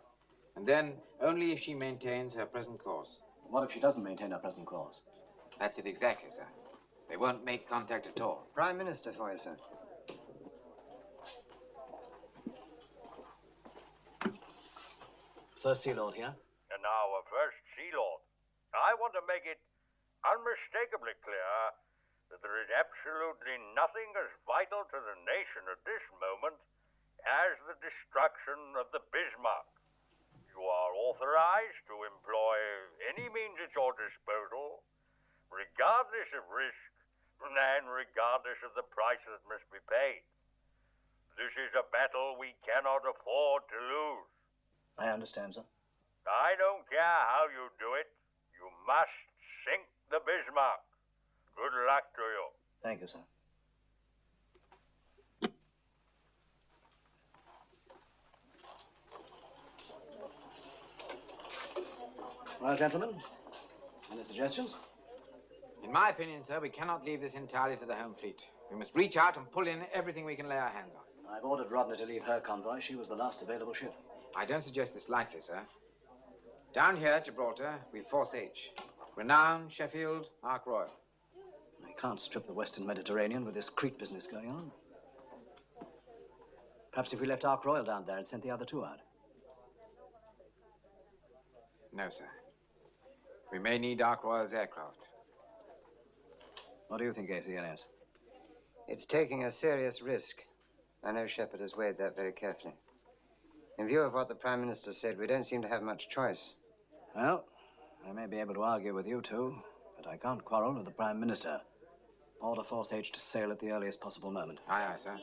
And then only if she maintains her present course. What if she doesn't maintain her present course? That's it exactly, sir. They won't make contact at all. Prime Minister for you, sir. First Sea Lord here. And now, First Sea Lord, I want to make it unmistakably clear that there is absolutely nothing as vital to the nation at this moment as the destruction of the Bismarck. You are authorized to employ any means at your disposal, regardless of risk and regardless of the price that must be paid. This is a battle we cannot afford to lose. I understand, sir. I don't care how you do it. You must sink the Bismarck. Good luck to you. Thank you, sir. Well, gentlemen, any suggestions? In my opinion, sir, we cannot leave this entirely to the Home Fleet. We must reach out and pull in everything we can lay our hands on. I've ordered Rodner to leave her convoy. She was the last available ship. I don't suggest this lightly, sir. Down here at Gibraltar, we've Force H. Renown, Sheffield, Ark Royal. I can't strip the Western Mediterranean with this Crete business going on. Perhaps if we left Ark Royal down there and sent the other two out. No, sir. We may need Ark Royal's aircraft. What do you think, ACLS? It's taking a serious risk. I know Shepard has weighed that very carefully. In view of what the Prime Minister said, we don't seem to have much choice. Well, I may be able to argue with you two, but I can't quarrel with the Prime Minister. Order Force H to sail at the earliest possible moment. Aye, aye, sir.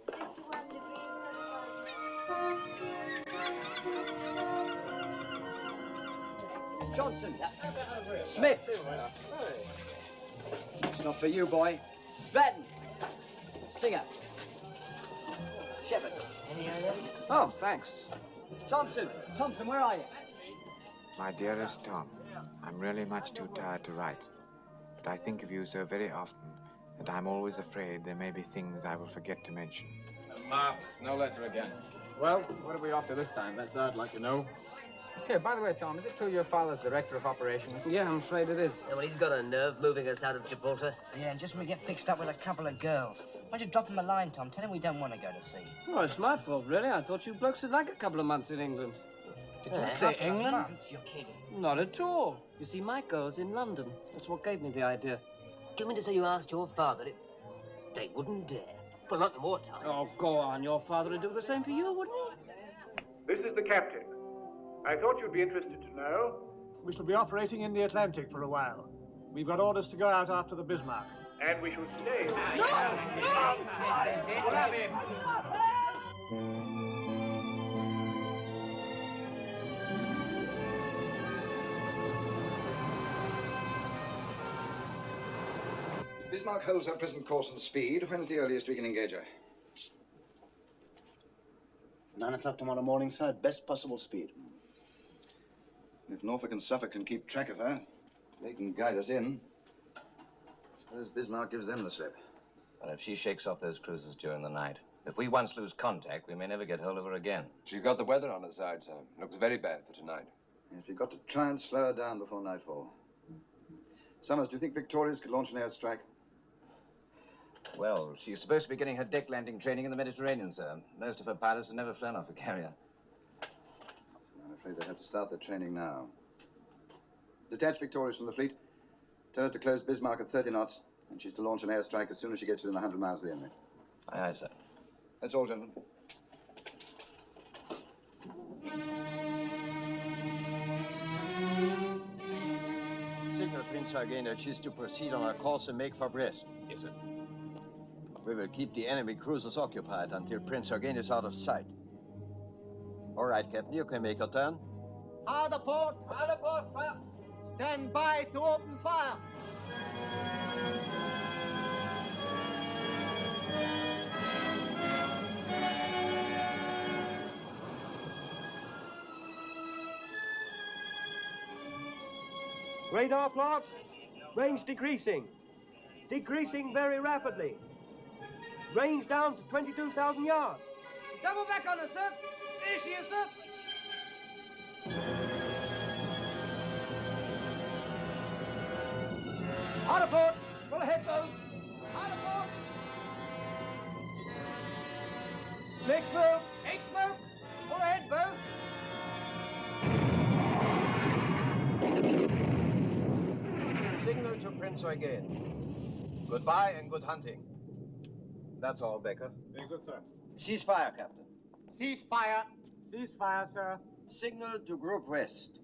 61 degrees, Johnson! Smith! It's not for you, boy. Stratton! Singer! Shepard! Oh, thanks. Thompson! Thompson, where are you? My dearest Tom, I'm really much too tired to write. But I think of you so very often that I'm always afraid there may be things I will forget to mention. Marvelous. No letter again. Well, what are we off to this time? That's what I'd like to know. Here, by the way, Tom, is it true your father's director of operations? Yeah, I'm afraid it is. Yeah, well, he's got a nerve moving us out of Gibraltar. Yeah, and just when we get fixed up with a couple of girls. Why don't you drop him a line, Tom? Tell him we don't want to go to sea. Oh, it's my fault, really. I thought you blokes would like a couple of months in England. Did you say England? Months? You're kidding. Not at all. You see, my girl's in London. That's what gave me the idea. Do you mean to say you asked your father if they wouldn't dare? Well, not in wartime. Oh, go on. Your father would do the same for you, wouldn't he? This is the captain. I thought you'd be interested to know. We shall be operating in the Atlantic for a while. We've got orders to go out after the Bismarck. And we should stay. No! Grab him! Bismarck holds her present course and speed. When's the earliest we can engage her? 9 o'clock tomorrow morning, sir, at best possible speed. If Norfolk and Suffolk can keep track of her, they can guide us in. Suppose Bismarck gives them the slip. Well, if she shakes off those cruisers during the night, if we once lose contact, we may never get hold of her again. She's got the weather on her side, sir. Looks very bad for tonight. Yes, we've got to try and slow her down before nightfall. Summers, do you think Victoria's could launch an airstrike? Well, she's supposed to be getting her deck landing training in the Mediterranean, sir. Most of her pilots have never flown off a carrier. I'm afraid they'll have to start their training now. Detach Victoria's from the fleet. Tell her to close Bismarck at 30 knots, and she's to launch an airstrike as soon as she gets within 100 miles of the enemy. Aye, aye, sir. That's all, gentlemen. Signal Prince Eugen that she's to proceed on our course and make for Brest. Yes, sir. We will keep the enemy cruisers occupied until Prince Eugen is out of sight. All right, Captain, you can make your turn. Hard port! Hard port, fire! Stand by to open fire! Radar plot, range decreasing. Decreasing very rapidly. Range down to 22,000 yards. Double back on us, sir! There she is, sir! Hard port, full ahead both. Hard port! Make smoke. Make smoke! Full ahead both! Signal to Prince Eugen. Goodbye and good hunting. That's all, Becker. Very good, sir. Cease fire, Captain. Cease fire. Cease fire, sir. Signal to Group West.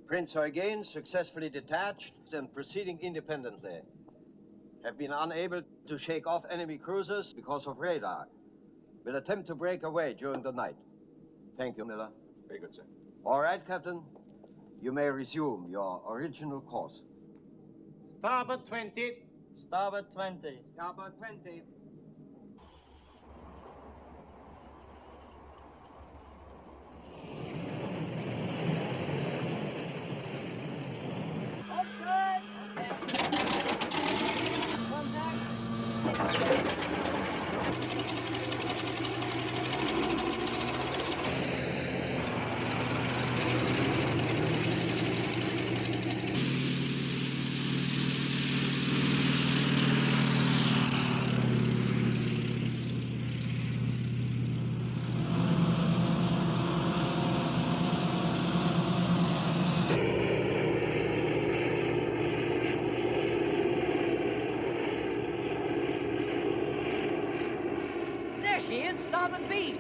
Prince Eugen, successfully detached and proceeding independently, have been unable to shake off enemy cruisers because of radar. Will attempt to break away during the night. Thank you, Miller. Very good, sir. All right, Captain. You may resume your original course. Starboard 20. Starboard 20. Starboard 20. There she is, starboard beam.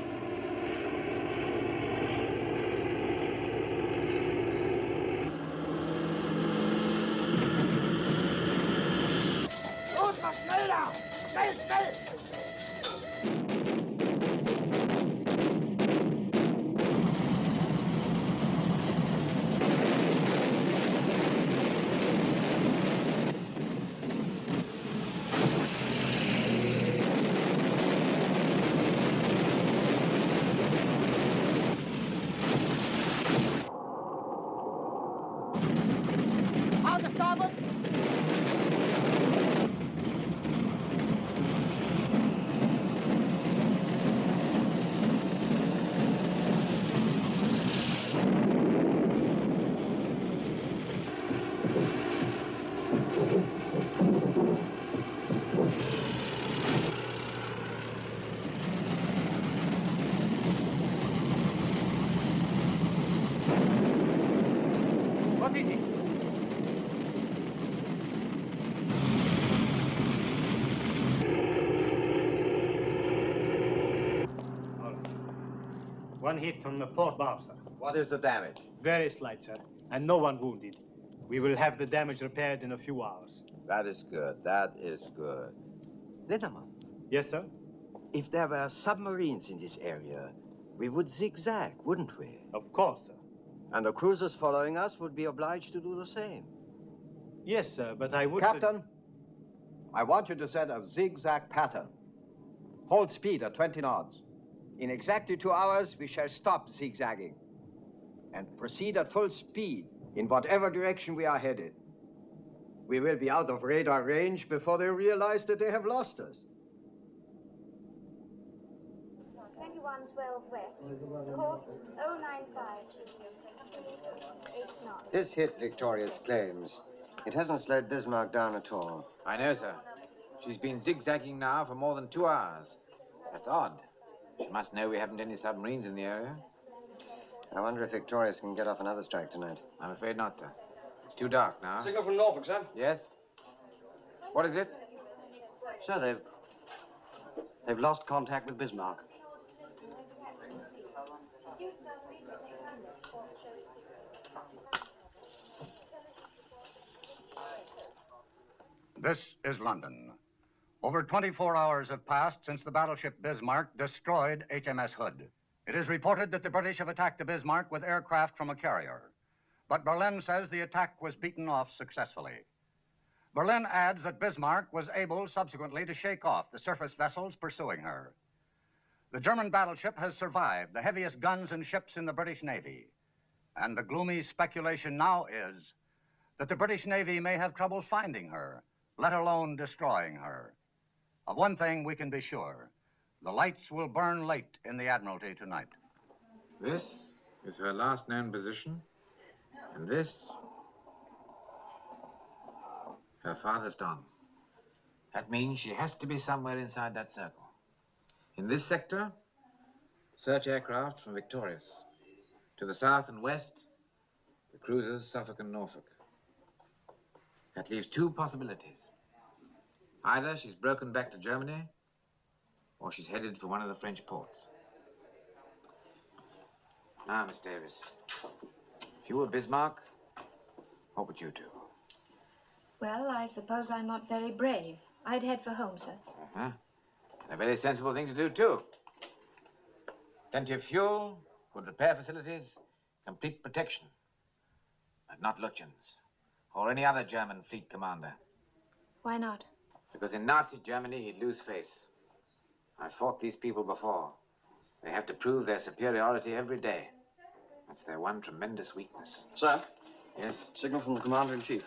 Los, mal schneller! Schnell, schnell! On the starboard! What is it? All right. One hit from the port bow, sir. What is the damage? Very slight, sir, and no one wounded. We will have the damage repaired in a few hours. That is good. That is good. Lindemann. Yes, sir? If there were submarines in this area, we would zigzag, wouldn't we? Of course, sir. And the cruisers following us would be obliged to do the same. Yes, sir, but I would... Captain, I want you to set a zigzag pattern. Hold speed at 20 knots. In exactly 2 hours, we shall stop zigzagging and proceed at full speed in whatever direction we are headed. We will be out of radar range before they realize that they have lost us. 2112 west, course 095, 8 knots. This hit Victoria's claims. It hasn't slowed Bismarck down at all. I know, sir. She's been zigzagging now for more than 2 hours. That's odd. She must know we haven't any submarines in the area. I wonder if Victorious can get off another strike tonight. I'm afraid not, sir. It's too dark now. Signal from Norfolk, sir. Yes? What is it? Sir, they've lost contact with Bismarck. This is London. Over 24 hours have passed since the battleship Bismarck destroyed HMS Hood. It is reported that the British have attacked the Bismarck with aircraft from a carrier. But Berlin says the attack was beaten off successfully. Berlin adds that Bismarck was able subsequently to shake off the surface vessels pursuing her. The German battleship has survived the heaviest guns and ships in the British Navy. And the gloomy speculation now is that the British Navy may have trouble finding her, let alone destroying her. Of one thing we can be sure. The lights will burn late in the Admiralty tonight. This is her last known position, and this, her farthest on. That means she has to be somewhere inside that circle. In this sector, search aircraft from Victorious. To the south and west, the cruisers Suffolk and Norfolk. That leaves two possibilities. Either she's broken back to Germany, or she's headed for one of the French ports. Now, Miss Davis, if you were Bismarck, what would you do? Well, I suppose I'm not very brave. I'd head for home, sir. Uh-huh. And a very sensible thing to do, too. Plenty of fuel, good repair facilities, complete protection. But not Lutyens, or any other German fleet commander. Why not? Because in Nazi Germany, he'd lose face. I've fought these people before. They have to prove their superiority every day. That's their one tremendous weakness. Sir? Yes? Signal from the Commander-in-Chief.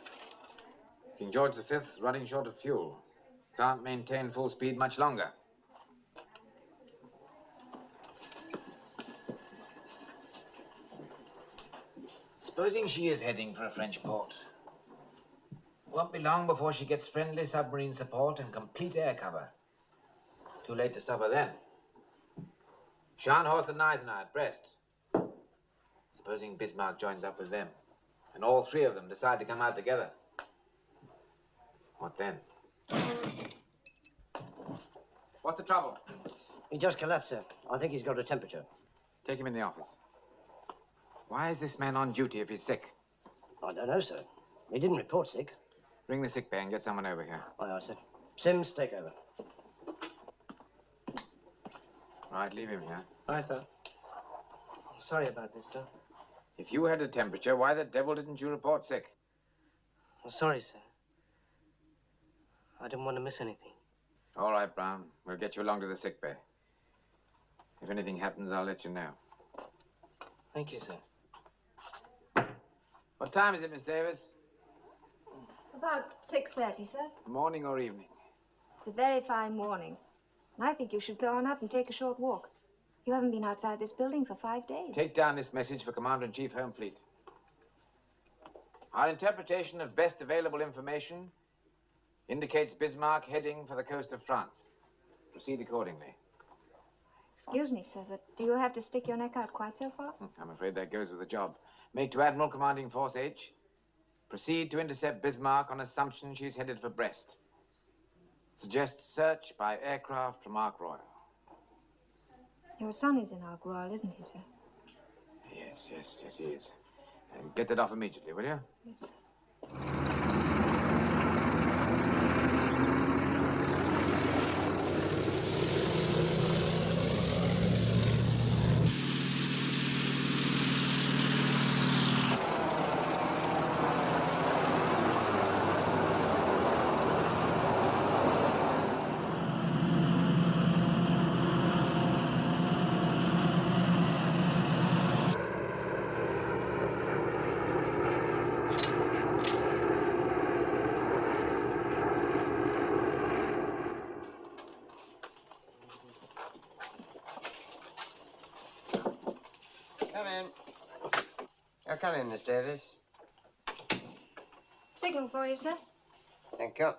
King George V's running short of fuel. Can't maintain full speed much longer. Supposing she is heading for a French port. Won't be long before she gets friendly submarine support and complete air cover. Too late to stop her then. Scharnhorst and Eisenhower at Brest. Supposing Bismarck joins up with them, and all three of them decide to come out together. What then? What's the trouble? He just collapsed, sir. I think he's got a temperature. Take him in the office. Why is this man on duty if he's sick? I don't know, sir. He didn't report sick. Ring the sick bay and get someone over here. Aye, aye, sir. Sims, take over. Right, leave him here. Aye, sir. I'm sorry about this, sir. If you had a temperature, why the devil didn't you report sick? I'm sorry, sir. I didn't want to miss anything. All right, Brown. We'll get you along to the sick bay. If anything happens, I'll let you know. Thank you, sir. What time is it, Miss Davis? About 6:30, sir. Morning or evening? It's a very fine morning. And I think you should go on up and take a short walk. You haven't been outside this building for 5 days. Take down this message for Commander-in-Chief Home Fleet. Our interpretation of best available information indicates Bismarck heading for the coast of France. Proceed accordingly. Excuse me, sir, but do you have to stick your neck out quite so far? I'm afraid that goes with the job. Make to Admiral Commanding Force H. Proceed to intercept Bismarck on assumption she's headed for Brest. Suggest search by aircraft from Ark Royal. Your son is in Ark Royal, isn't he, sir? Yes, he is. Get that off immediately, will you? Yes, sir. come in, Miss Davis. Signal for you, sir. Thank you.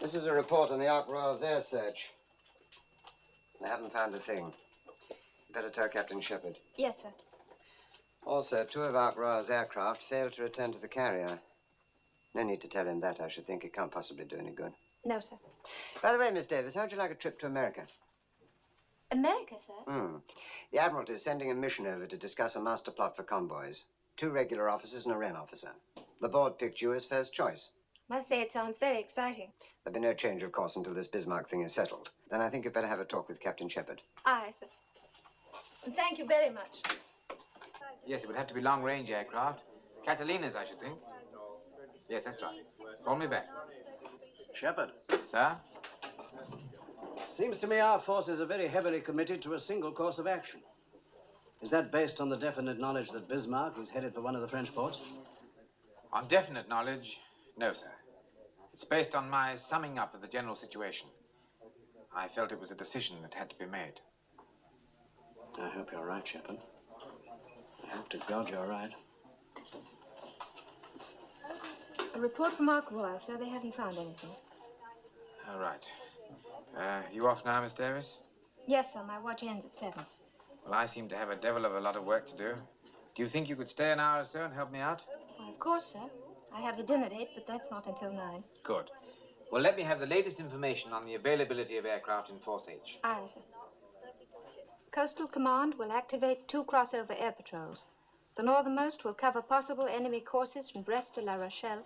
This is a report on the Ark Royal's air search. I haven't found a thing. Better tell Captain Shepherd. Yes, sir. Also, 2 of Ark Royal's aircraft failed to return to the carrier. No need to tell him that, I should think. It can't possibly do any good. No, sir. By the way, Miss Davis, how'd you like a trip to America? America, sir? The Admiralty is sending a mission over to discuss a master plot for convoys. 2 regular officers and a Wren officer. The board picked you as first choice. Must say it sounds very exciting. There'll be no change, of course, until this Bismarck thing is settled. Then I think you'd better have a talk with Captain Shepherd. Aye, sir. Thank you very much. Yes, it would have to be long-range aircraft. Catalina's, I should think. Yes, that's right. Call me back. Shepherd. Sir? Seems to me our forces are very heavily committed to a single course of action. Is that based on the definite knowledge that Bismarck is headed for one of the French ports? On definite knowledge, no, sir. It's based on my summing up of the general situation. I felt it was a decision that had to be made. I hope you're right, Shepherd. I hope to God you're right. A report from Ark Royal, sir. They haven't found anything. All right. You off now, Miss Davis? Yes, sir. My watch ends at 7. Well, I seem to have a devil of a lot of work to do. Do you think you could stay an hour or so and help me out? Well, of course, sir. I have a dinner date, but that's not until 9. Good. Well, let me have the latest information on the availability of aircraft in Force H. Aye, sir. Coastal Command will activate 2 crossover air patrols. The northernmost will cover possible enemy courses from Brest to La Rochelle.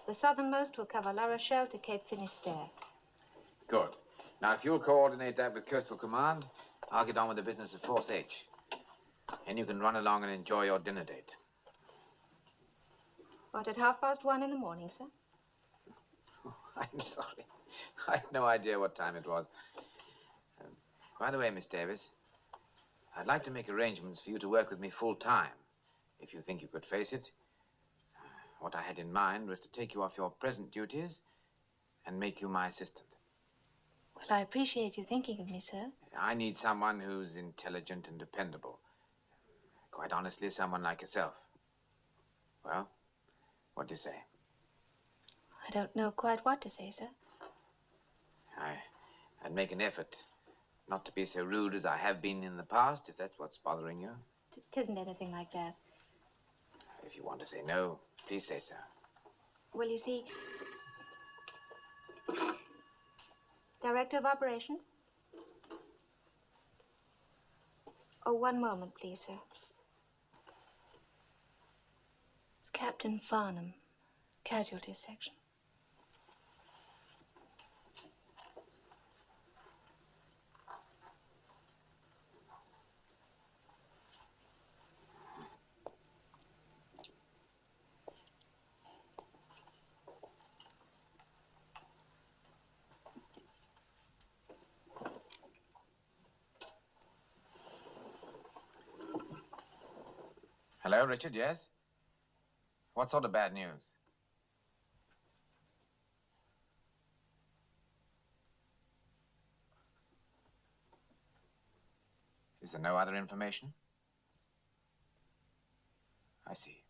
The southernmost will cover La Rochelle to Cape Finisterre. Good. Now, if you'll coordinate that with Coastal Command, I'll get on with the business of Force H. And you can run along and enjoy your dinner date. What, at 1:30 in the morning, sir? I'm sorry. I had no idea what time it was. By the way, Miss Davis, I'd like to make arrangements for you to work with me full-time, if you think you could face it. What I had in mind was to take you off your present duties and make you my assistant. Well, I appreciate you thinking of me, sir. I need someone who's intelligent and dependable. Quite honestly, someone like yourself. Well, what do you say? I don't know quite what to say, sir. I'd make an effort not to be so rude as I have been in the past, if that's what's bothering you. Tisn't anything like that. If you want to say no, please say so. Well, you see... Director of Operations? Oh, one moment, please, sir. It's Captain Farnham, Casualties Section. Hello, Richard, yes? What sort of bad news? Is there no other information? I see.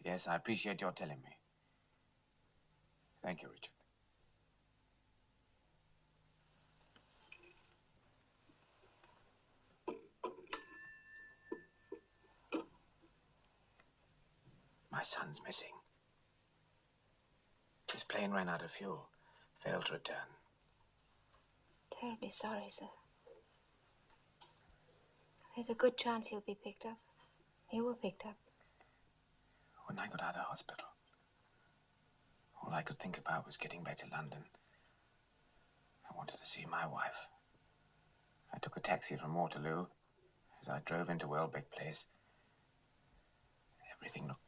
Yes, I appreciate your telling me. Thank you, Richard. My son's missing. His plane ran out of fuel, failed to return. Terribly sorry, sir. There's a good chance he'll be picked up. You were picked up. When I got out of hospital, all I could think about was getting back to London. I wanted to see my wife. I took a taxi from Waterloo. As I drove into Welbeck Place, everything looked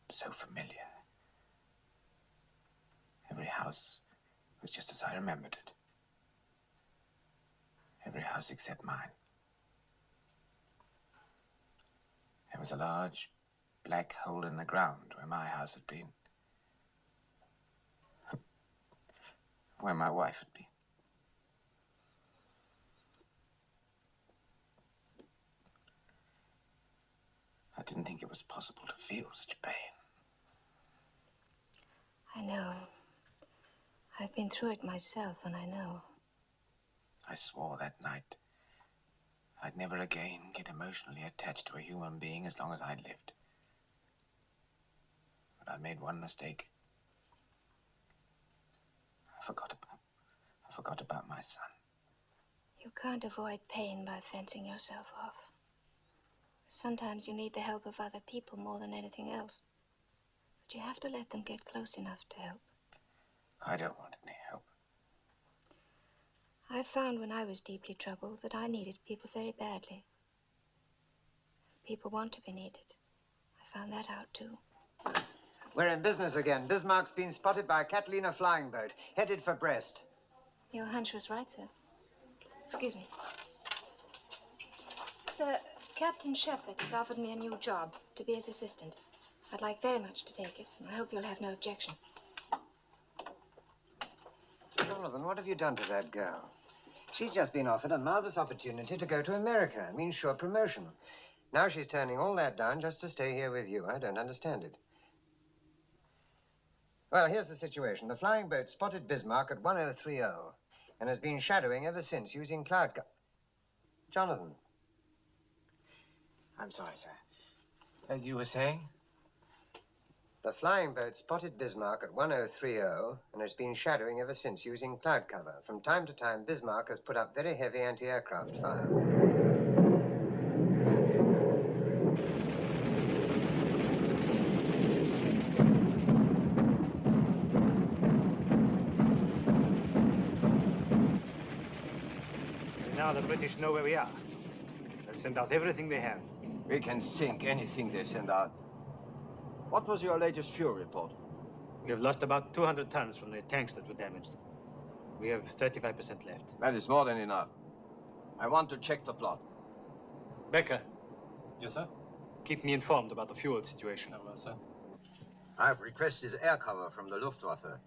so familiar. Every house was just as I remembered it. Every house except mine. There was a large black hole in the ground where my house had been. Where my wife had been. didn't think it was possible to feel such pain. I know. I've been through it myself, and I know. I swore that night I'd never again get emotionally attached to a human being as long as I lived. But I made one mistake. I forgot about my son. You can't avoid pain by fencing yourself off. Sometimes you need the help of other people more than anything else. But you have to let them get close enough to help. I don't want any help. I found when I was deeply troubled that I needed people very badly. People want to be needed. I found that out, too. We're in business again. Bismarck's been spotted by a Catalina flying boat, headed for Brest. Your hunch was right, sir. Excuse me. Sir, Captain Shepherd has offered me a new job to be his assistant. I'd like very much to take it, and I hope you'll have no objection. Jonathan, what have you done to that girl? She's just been offered a marvelous opportunity to go to America. It means sure promotion. Now she's turning all that down just to stay here with you. I don't understand it. Well, here's the situation. The flying boat spotted Bismarck at 1030 and has been shadowing ever since using cloud cover. Jonathan. I'm sorry, sir. As you were saying? The flying boat spotted Bismarck at 1030 and has been shadowing ever since using cloud cover. From time to time, Bismarck has put up very heavy anti-aircraft fire. Now the British know where we are. They'll send out everything they have. We can sink anything they send out. What was your latest fuel report? We have lost about 200 tons from the tanks that were damaged. We have 35% left. That is more than enough. I want to check the plot. Becker. Yes, sir? Keep me informed about the fuel situation. Oh, well, sir. I've requested air cover from the Luftwaffe.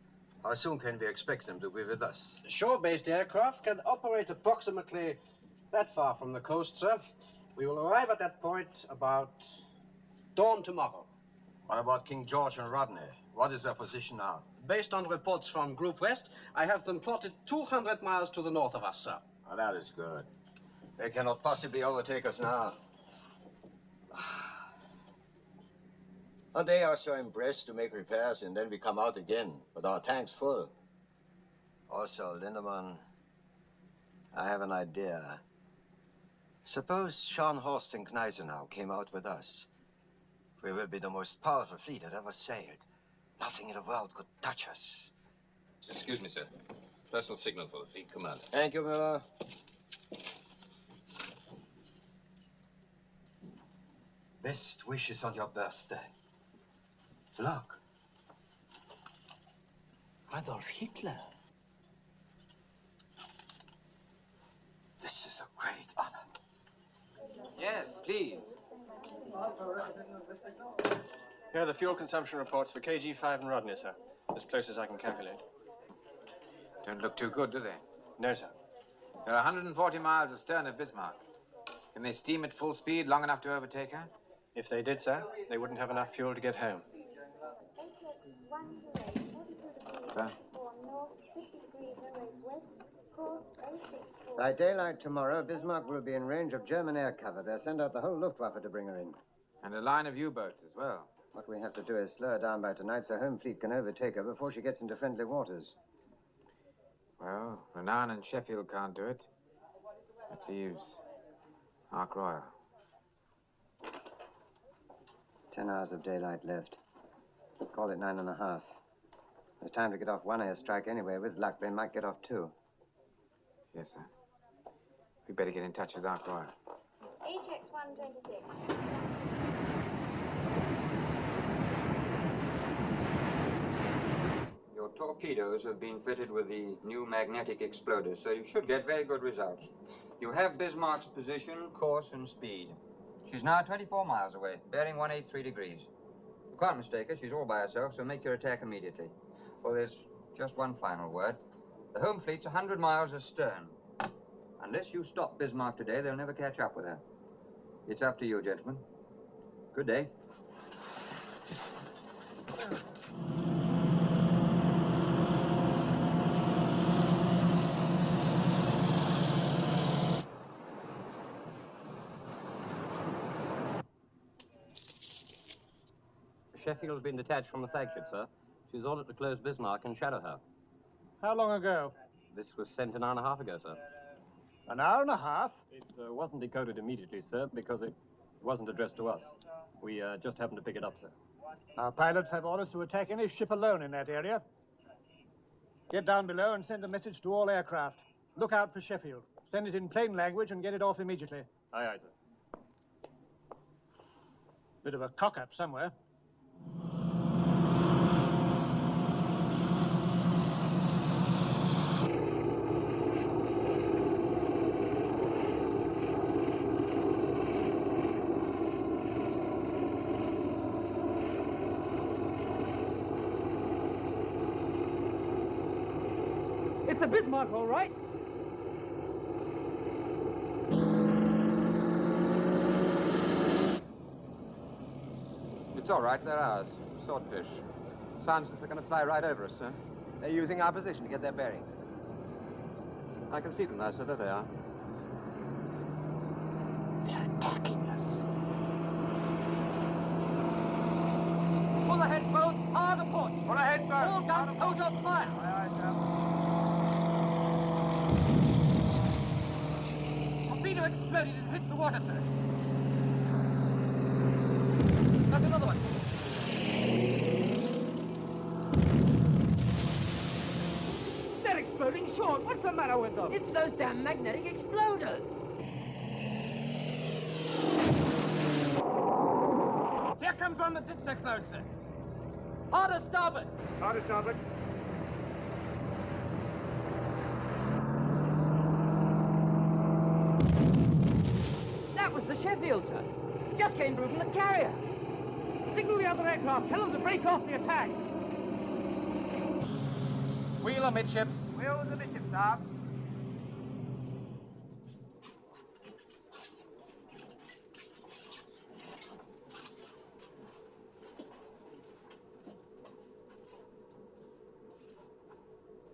How soon can we expect them to be with us? Shore-based aircraft can operate approximately that far from the coast, sir. We will arrive at that point about dawn tomorrow. What about King George and Rodney? What is their position now? Based on reports from Group West, I have them plotted 200 miles to the north of us, sir. Oh, that is good. They cannot possibly overtake us now. A day or so in Brest to make repairs, and then we come out again with our tanks full. Also, Lindemann, I have an idea. Suppose Scharnhorst and Gneisenau came out with us. We will be the most powerful fleet that ever sailed. Nothing in the world could touch us. Excuse me, sir. Personal signal for the fleet commander. Thank you, Miller. Best wishes on your birthday. Look. Adolf Hitler. This is a great honor. Yes, please. Here are the fuel consumption reports for KG5 and Rodney, sir. As close as I can calculate. Don't look too good, do they? No, sir. They're 140 miles astern of Bismarck. Can they steam at full speed long enough to overtake her? If they did, sir, they wouldn't have enough fuel to get home. Sir? By daylight tomorrow, Bismarck will be in range of German air cover. They'll send out the whole Luftwaffe to bring her in. And a line of U-boats as well. What we have to do is slow her down by tonight so home fleet can overtake her before she gets into friendly waters. Well, Renan and Sheffield can't do it. That leaves Ark Royal. 10 hours of daylight left. Call it 9.5. There's time to get off one airstrike anyway. With luck, they might get off two. Yes, sir. We better get in touch with Ark Royal. HX 126. Your torpedoes have been fitted with the new magnetic exploder, so you should get very good results. You have Bismarck's position, course, and speed. She's now 24 miles away, bearing 183 degrees. You can't mistake her. She's all by herself, so make your attack immediately. Oh, there's just one final word. The home fleet's 100 miles astern. Unless you stop Bismarck today, they'll never catch up with her. It's up to you, gentlemen. Good Good day. Sheffield has been detached from the flagship, sir. She's ordered to close Bismarck and shadow her. How long ago? This was sent an hour and a half ago, sir. An hour and a half? It wasn't decoded immediately, sir, because it wasn't addressed to us. We just happened to pick it up, sir. Our pilots have orders to attack any ship alone in that area. Get down below and send a message to all aircraft. Look out for Sheffield. Send it in plain language and get it off immediately. Aye, aye, sir. Bit of a cock-up somewhere. It's the Bismarck, all right. It's all right, they're ours. Swordfish. Sounds like they're going to fly right over us, sir. They're using our position to get their bearings. I can see them now, sir. There they are. They're attacking us. Pull ahead, both. Hard aport. Pull ahead, both. All guns, hold your fire. Aye, aye, sir. Torpedo exploded and hit the water, sir. There's another one. They're exploding short. What's the matter with them? It's those damn magnetic exploders. Here comes one that didn't explode, sir. Harder starboard. Harder starboard. That was the Sheffield, sir. Just came through from the carrier. Signal the other aircraft. Tell them to break off the attack. Wheel amidships. Wheel the midship, sir.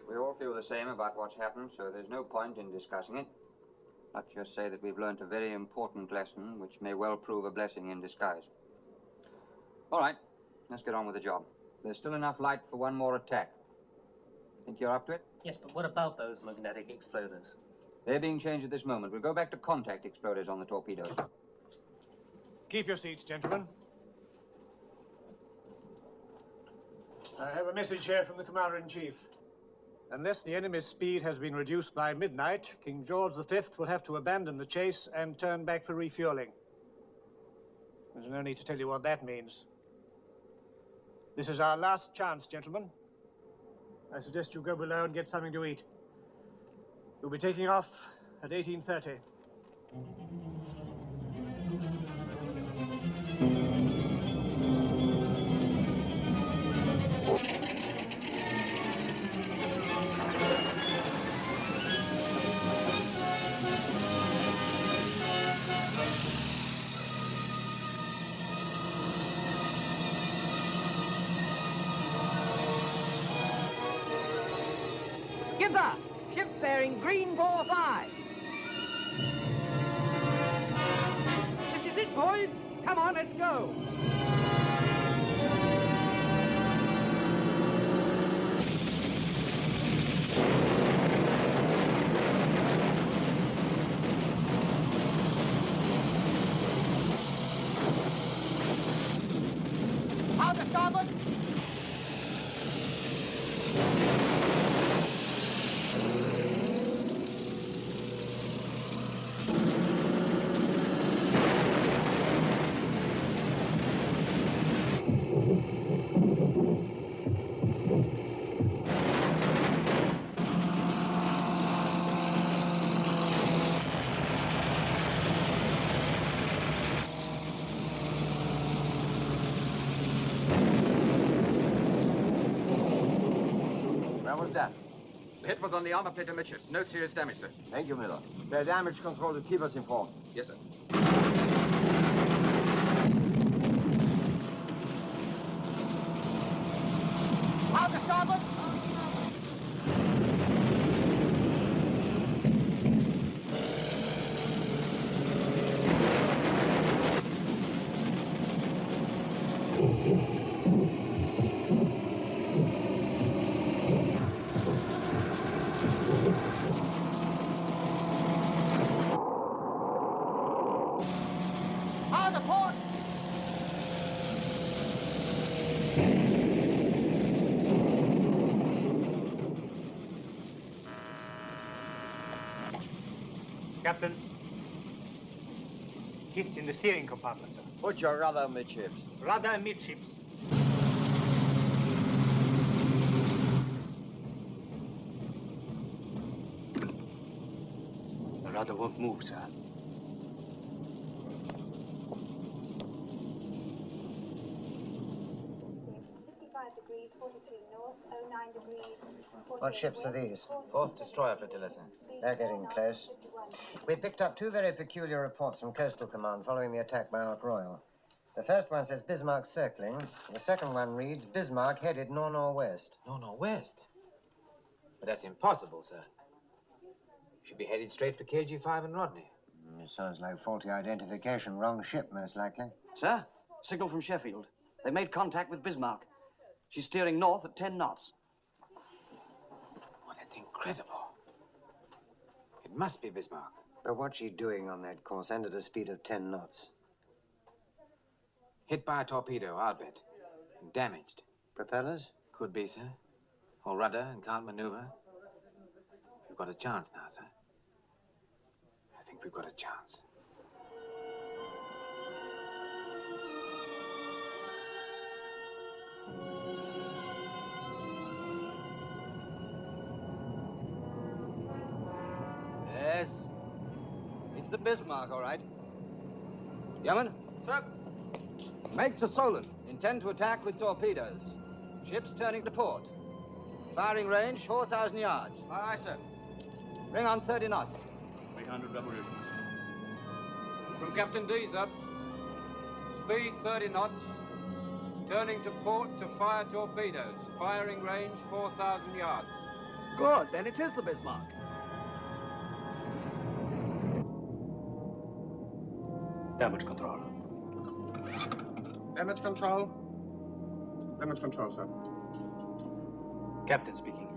We all feel the same about what's happened, so there's no point in discussing it. Let's just say that we've learnt a very important lesson, which may well prove a blessing in disguise. All right, let's get on with the job. There's still enough light for one more attack. Think you're up to it? Yes, but what about those magnetic exploders? They're being changed at this moment. We'll go back to contact exploders on the torpedoes. Keep your seats, gentlemen. I have a message here from the Commander-in-Chief. Unless the enemy's speed has been reduced by midnight, King George V will have to abandon the chase and turn back for refueling. There's no need to tell you what that means. This is our last chance, gentlemen. I suggest you go below and get something to eat. You'll be taking off at 18:30. Skipper, ship bearing green 45. This is it, boys. Come on, let's go. Out to starboard. Where was that? The hit was on the armor plate amidships. No serious damage, sir. Thank you, Miller. Tell damage control to keep us informed. Yes, sir. starboard! Hard aport! Captain. Hit in the steering compartment, sir. Put your rudder amidships. Rudder amidships. The rudder won't move, sir. 55 degrees, 43 north, 09 degrees. What ships are these? Fourth destroyer flotilla, sir. They're getting close. We picked up two very peculiar reports from Coastal Command following the attack by Ark Royal. The first one says Bismarck circling. The second one reads Bismarck headed nor-northwest. Nor-northwest? But that's impossible, sir. Should be headed straight for KG5 and Rodney. It sounds like faulty identification. Wrong ship, most likely. Sir, signal from Sheffield. They made contact with Bismarck. She's steering north at 10 knots. Oh, that's incredible. It must be Bismarck. But what's she doing on that course and at a speed of 10 knots? Hit by a torpedo, I'll bet. And damaged. Propellers? Could be, sir. Or rudder and can't maneuver. We've got a chance now, sir. I think we've got a chance. Yes. It's the Bismarck, all right. Yeoman? Sir. Make to Solent. Intend to attack with torpedoes. Ships turning to port. Firing range, 4,000 yards. Aye, sir. Bring on 30 knots. 300 revolutions. From Captain D, sir. Speed 30 knots. Turning to port to fire torpedoes. Firing range 4,000 yards. Good, then it is the Bismarck. Damage control. Damage control. Damage control, sir. Captain speaking.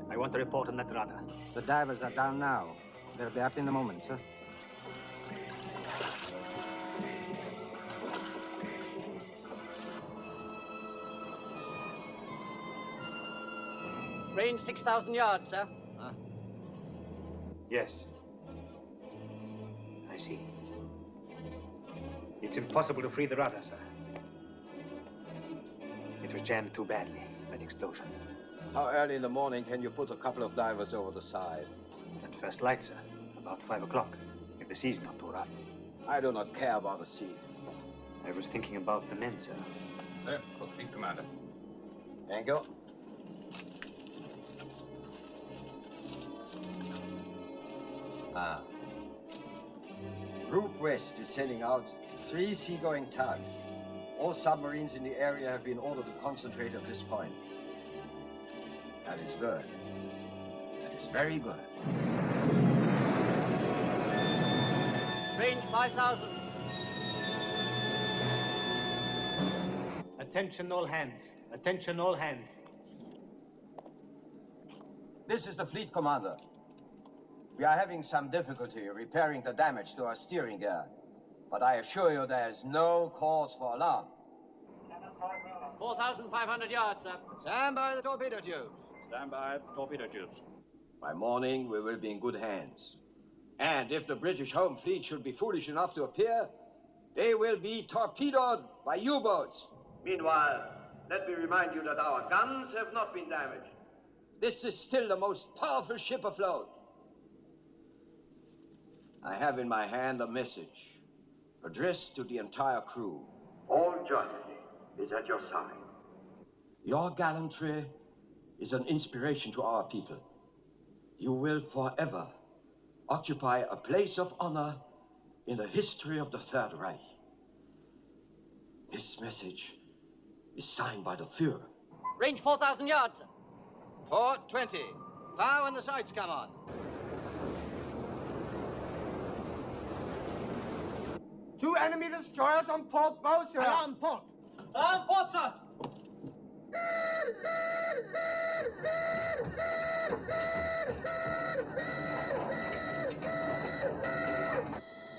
I want a report on that rudder. The divers are down now. They'll be up in a moment, sir. Range 6,000 yards, sir. Yes. I see. It's impossible to free the rudder, sir. It was jammed too badly, that explosion. How early in the morning can you put a couple of divers over the side? At first light, sir. About 5 o'clock, if the sea's not too rough. I do not care about the sea. I was thinking about the men, sir. Sir, Cook Fleet Commander. Thank you. Ah. Group West is sending out 3 seagoing tugs. All submarines in the area have been ordered to concentrate at this point. That is good. That is very good. Range 5,000. Attention all hands. Attention all hands. This is the fleet commander. We are having some difficulty repairing the damage to our steering gear, but I assure you there is no cause for alarm. 4,500 yards, sir. Stand by the torpedo tubes. Stand by torpedo tubes. By morning, we will be in good hands. And if the British home fleet should be foolish enough to appear, they will be torpedoed by U-boats. Meanwhile, let me remind you that our guns have not been damaged. This is still the most powerful ship afloat. I have in my hand a message addressed to the entire crew. All jointly is at your side. Your gallantry is an inspiration to our people. You will forever occupy a place of honor in the history of the Third Reich. This message is signed by the Führer. Range 4,000 yards, sir. Port 20. Fire when the sights come on. Two enemy destroyers on port bow, sir. Alarm port. Alarm port, sir.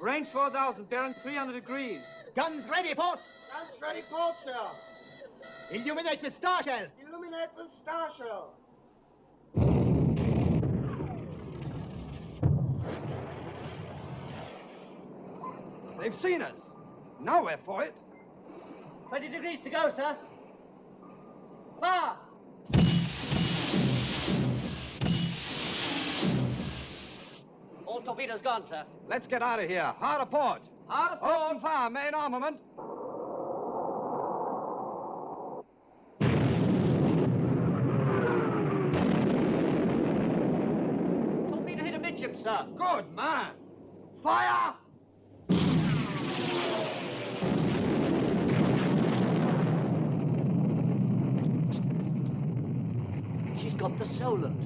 Range 4,000, bearing 300 degrees. Guns ready, port. Guns ready, port, sir. Illuminate with star shell. Illuminate with star shell. They've seen us. Now we're for it. 20 degrees to go, sir. Fire! All torpedoes gone, sir. Let's get out of here. Hard a port. Hard a port. Open fire, main armament. Torpedo hit amidship, sir. Good man. Fire! She's got the Solent.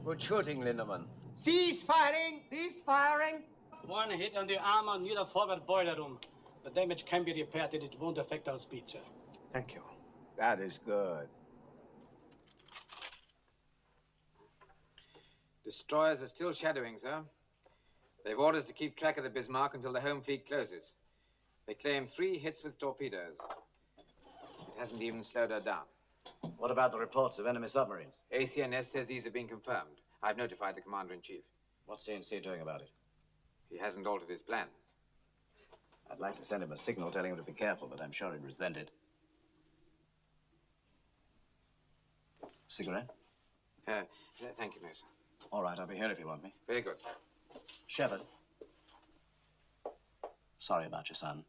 Good shooting, Lindemann. Cease firing. Cease firing. One hit on the armor near the forward boiler room. The damage can be repaired and it won't affect our speed, sir. Thank you. That is good. Destroyers are still shadowing, sir. They've orders to keep track of the Bismarck until the home fleet closes. They claim 3 hits with torpedoes. It hasn't even slowed her down. What about the reports of enemy submarines? ACNS says these have been confirmed. I've notified the Commander-in-Chief. What's CNC doing about it? He hasn't altered his plans. I'd like to send him a signal telling him to be careful, but I'm sure he'd resent it. Cigarette? Thank you, no, sir. All right, I'll be here if you want me. Very good, sir. Shepard. Sorry about your son.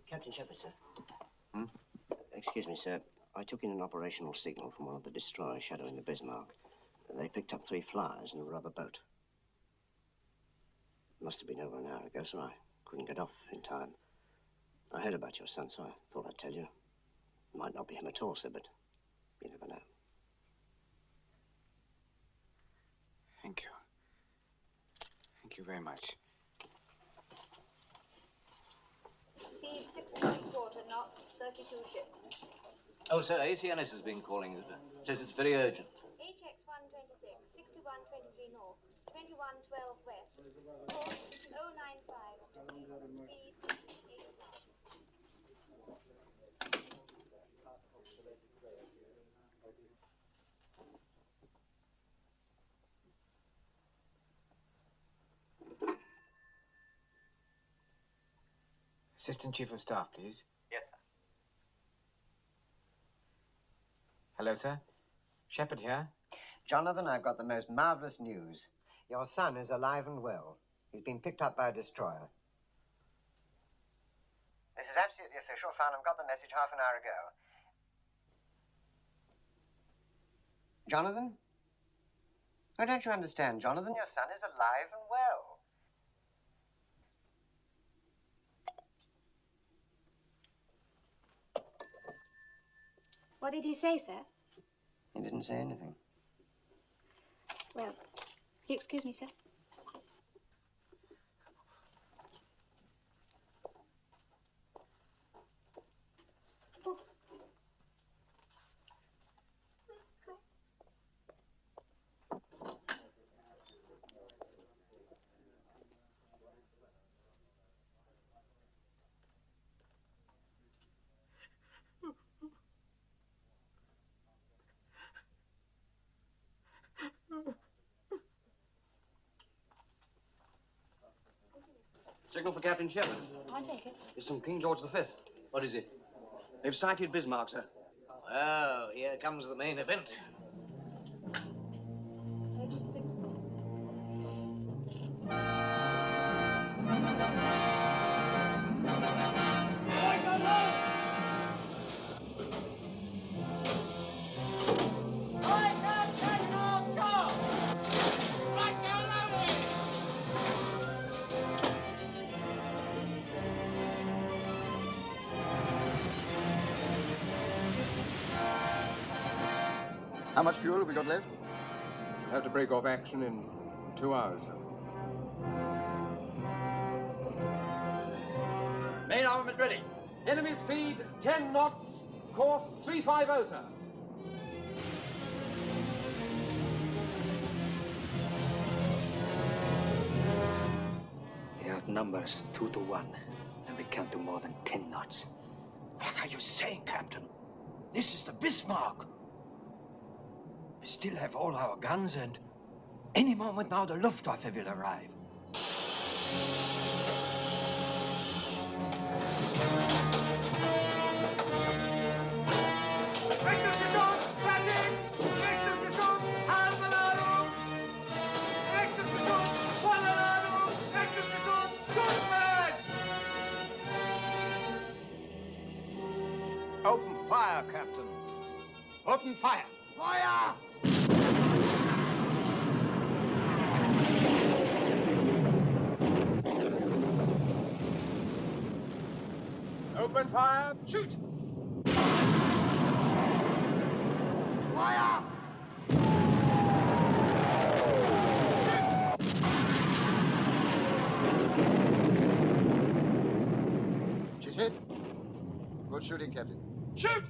Captain Shepard, sir. Hmm? Excuse me, sir. I took in an operational signal from one of the destroyers shadowing the Bismarck. They picked up 3 flyers in a rubber boat. Must have been over an hour ago, so I couldn't get off in time. I heard about your son, so I thought I'd tell you. Might not be him at all, sir, but you never know. Thank you. Thank you very much. Speed 6.25 knots, 32 ships. Oh, sir, ACNS has been calling you, sir. Says it's very urgent. HX 126, 6123 north, 2112 west, course 095, speed 8 knots. Assistant Chief of Staff, please. Yes, sir. Hello, sir. Shepard here. Jonathan, I've got the most marvelous news. Your son is alive and well. He's been picked up by a destroyer. This is absolutely official. Farnham got the message half an hour ago. Jonathan? Oh, don't you understand, Jonathan? Your son is alive and well. What did he say, sir? He didn't say anything. Well, will you excuse me, sir? Signal for Captain Shepard. I take it. It's from King George V. What is it? They've sighted Bismarck, sir. Oh, here comes the main event. Agent signals. How much fuel have we got left? We'll have to break off action in 2 hours, sir. Main armament ready. Enemy speed 10 knots, course 350, sir. They outnumber us 2 to 1, and we can't do more than 10 knots. What are you saying, Captain? This is the Bismarck. We still have all our guns, and any moment now the Luftwaffe will arrive. Open fire, Captain. Open fire. Fire! Open fire! Shoot! Fire! She's hit. Good shooting, Captain. Shoot!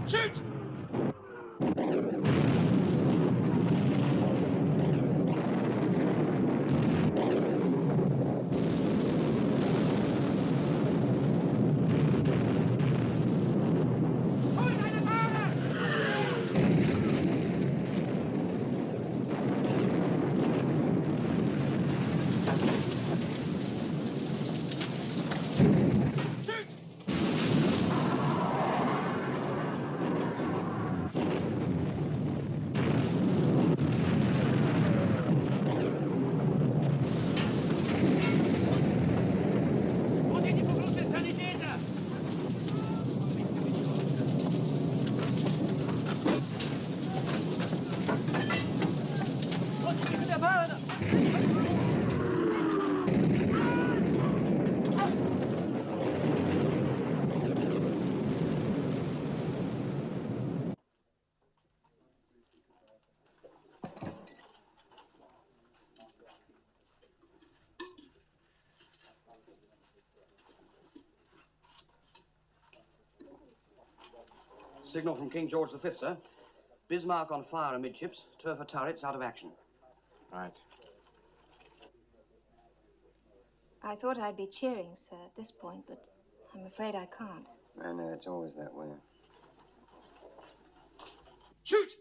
Shoot! Signal from King George V, sir. Bismarck on fire amidships, turret turrets out of action. Right. I thought I'd be cheering, sir, at this point, but I'm afraid I can't. I know, it's always that way. Shoot!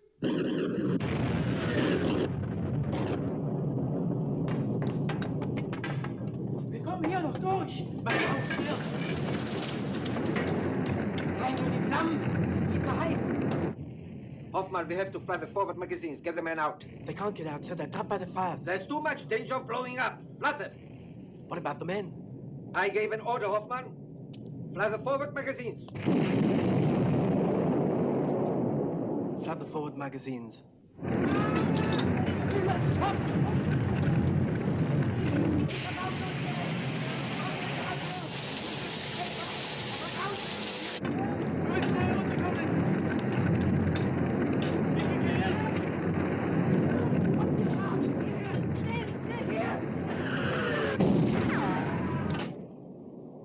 Wir kommen hier noch durch. Mach auf hier. Rein in die Flammen. Viel zu heiß. Hoffman, we have to fire the forward magazines. Get the men out. They can't get out, sir. They're trapped by the fires. There's too much danger of blowing up. Flood them. What about the men? I gave an order, Hoffman. Fly the forward magazines. Flood the forward magazines.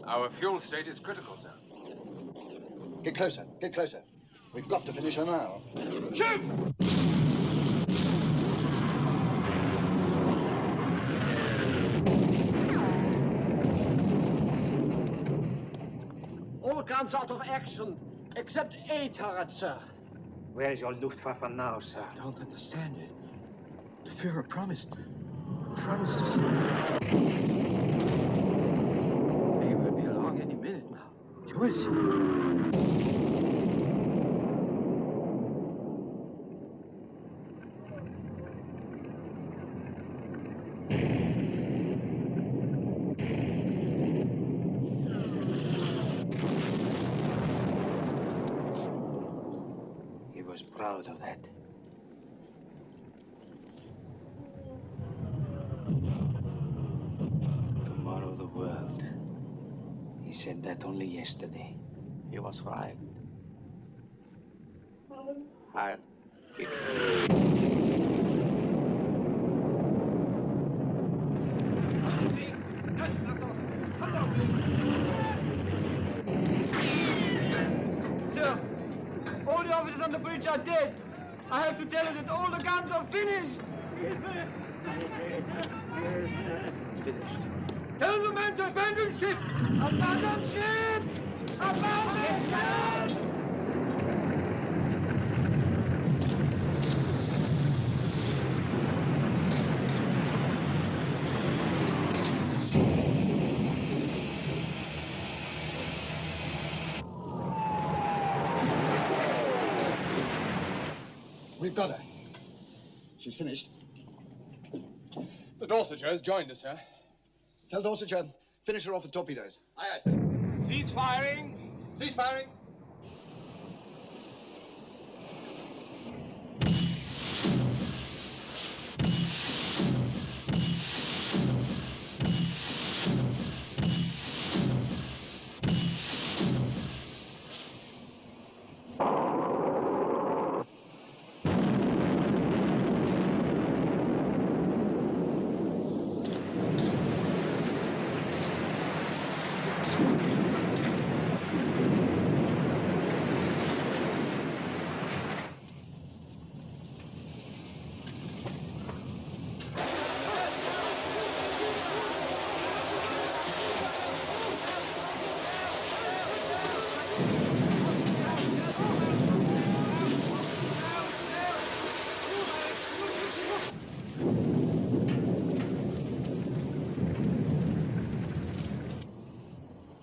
Our fuel state is critical, sir. Get closer, get closer. We've got to finish her now. Shoot! All guns out of action, except A turret, sir. Where is your Luftwaffe now, sir? I don't understand it. The Führer promised us. He will be along any minute now. You will see. was proud of that. Tomorrow the world. He said that only yesterday. He was right. Heil Hitler. Sir, all the officers on the bridge are dead. I have to tell you that all the guns are finished. Finished. Tell the men to abandon ship! Abandon ship! Abandon ship! We've got her. She's finished. The Dorsetshire has joined us, sir. Tell Dorsetshire, finish her off with torpedoes. Aye, aye, sir. Cease firing! Cease firing!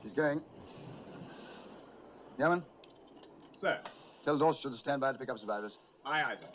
She's going. Yeoman, Sir. tell Dorsetshire to stand by to pick up survivors. Aye, aye, sir.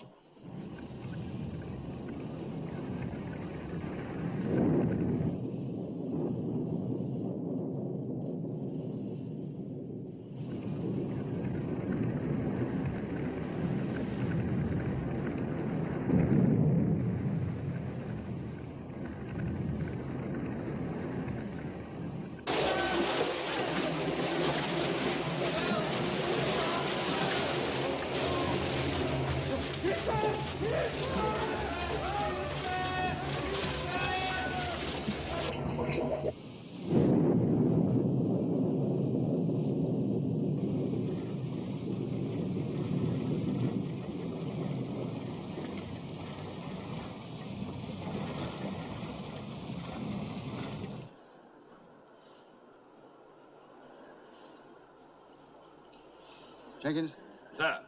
Jenkins? Sir.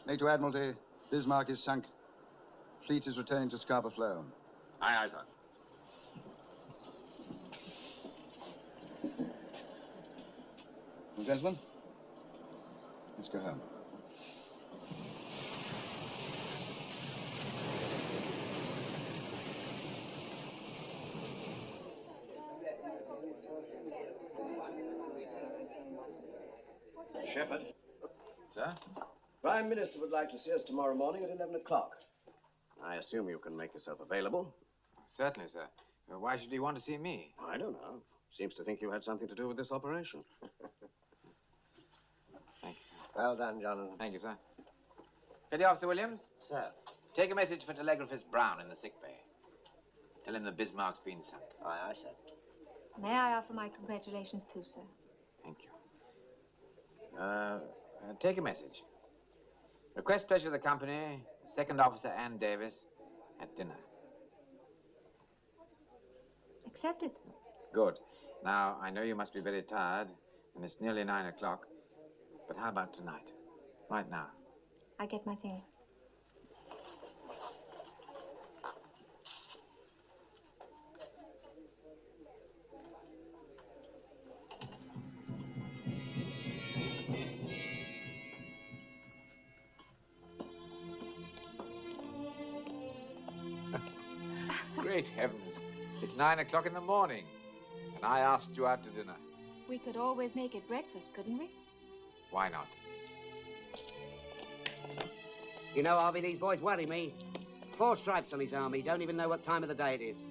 Make to Admiralty. Bismarck is sunk. Fleet is returning to Scarborough Flow. Aye, aye, sir. Well, gentlemen, let's go home. Shepard. Sir? Prime Minister would like to see us tomorrow morning at 11 o'clock. I assume you can make yourself available. Certainly, sir. Why should he want to see me? I don't know. Seems to think you had something to do with this operation. Thank you, sir. Well done, Jonathan. Thank you, sir. Petty Officer Williams? Sir. Take a message for telegraphist Brown in the sick bay. Tell him the Bismarck's been sunk. Aye, aye, sir. May I offer my congratulations too, sir? Thank you. Take a message. Request pleasure of the company, Second Officer Ann Davis, at dinner. Accepted. Good. Now, I know you must be very tired, and it's nearly 9 o'clock. But how about tonight? Right now. I get my things. Great heavens. It's 9 o'clock in the morning, and I asked you out to dinner. We could always make it breakfast, couldn't we? Why not? You know, Harvey, these boys worry me. 4 stripes on his arm. He don't even know what time of the day it is.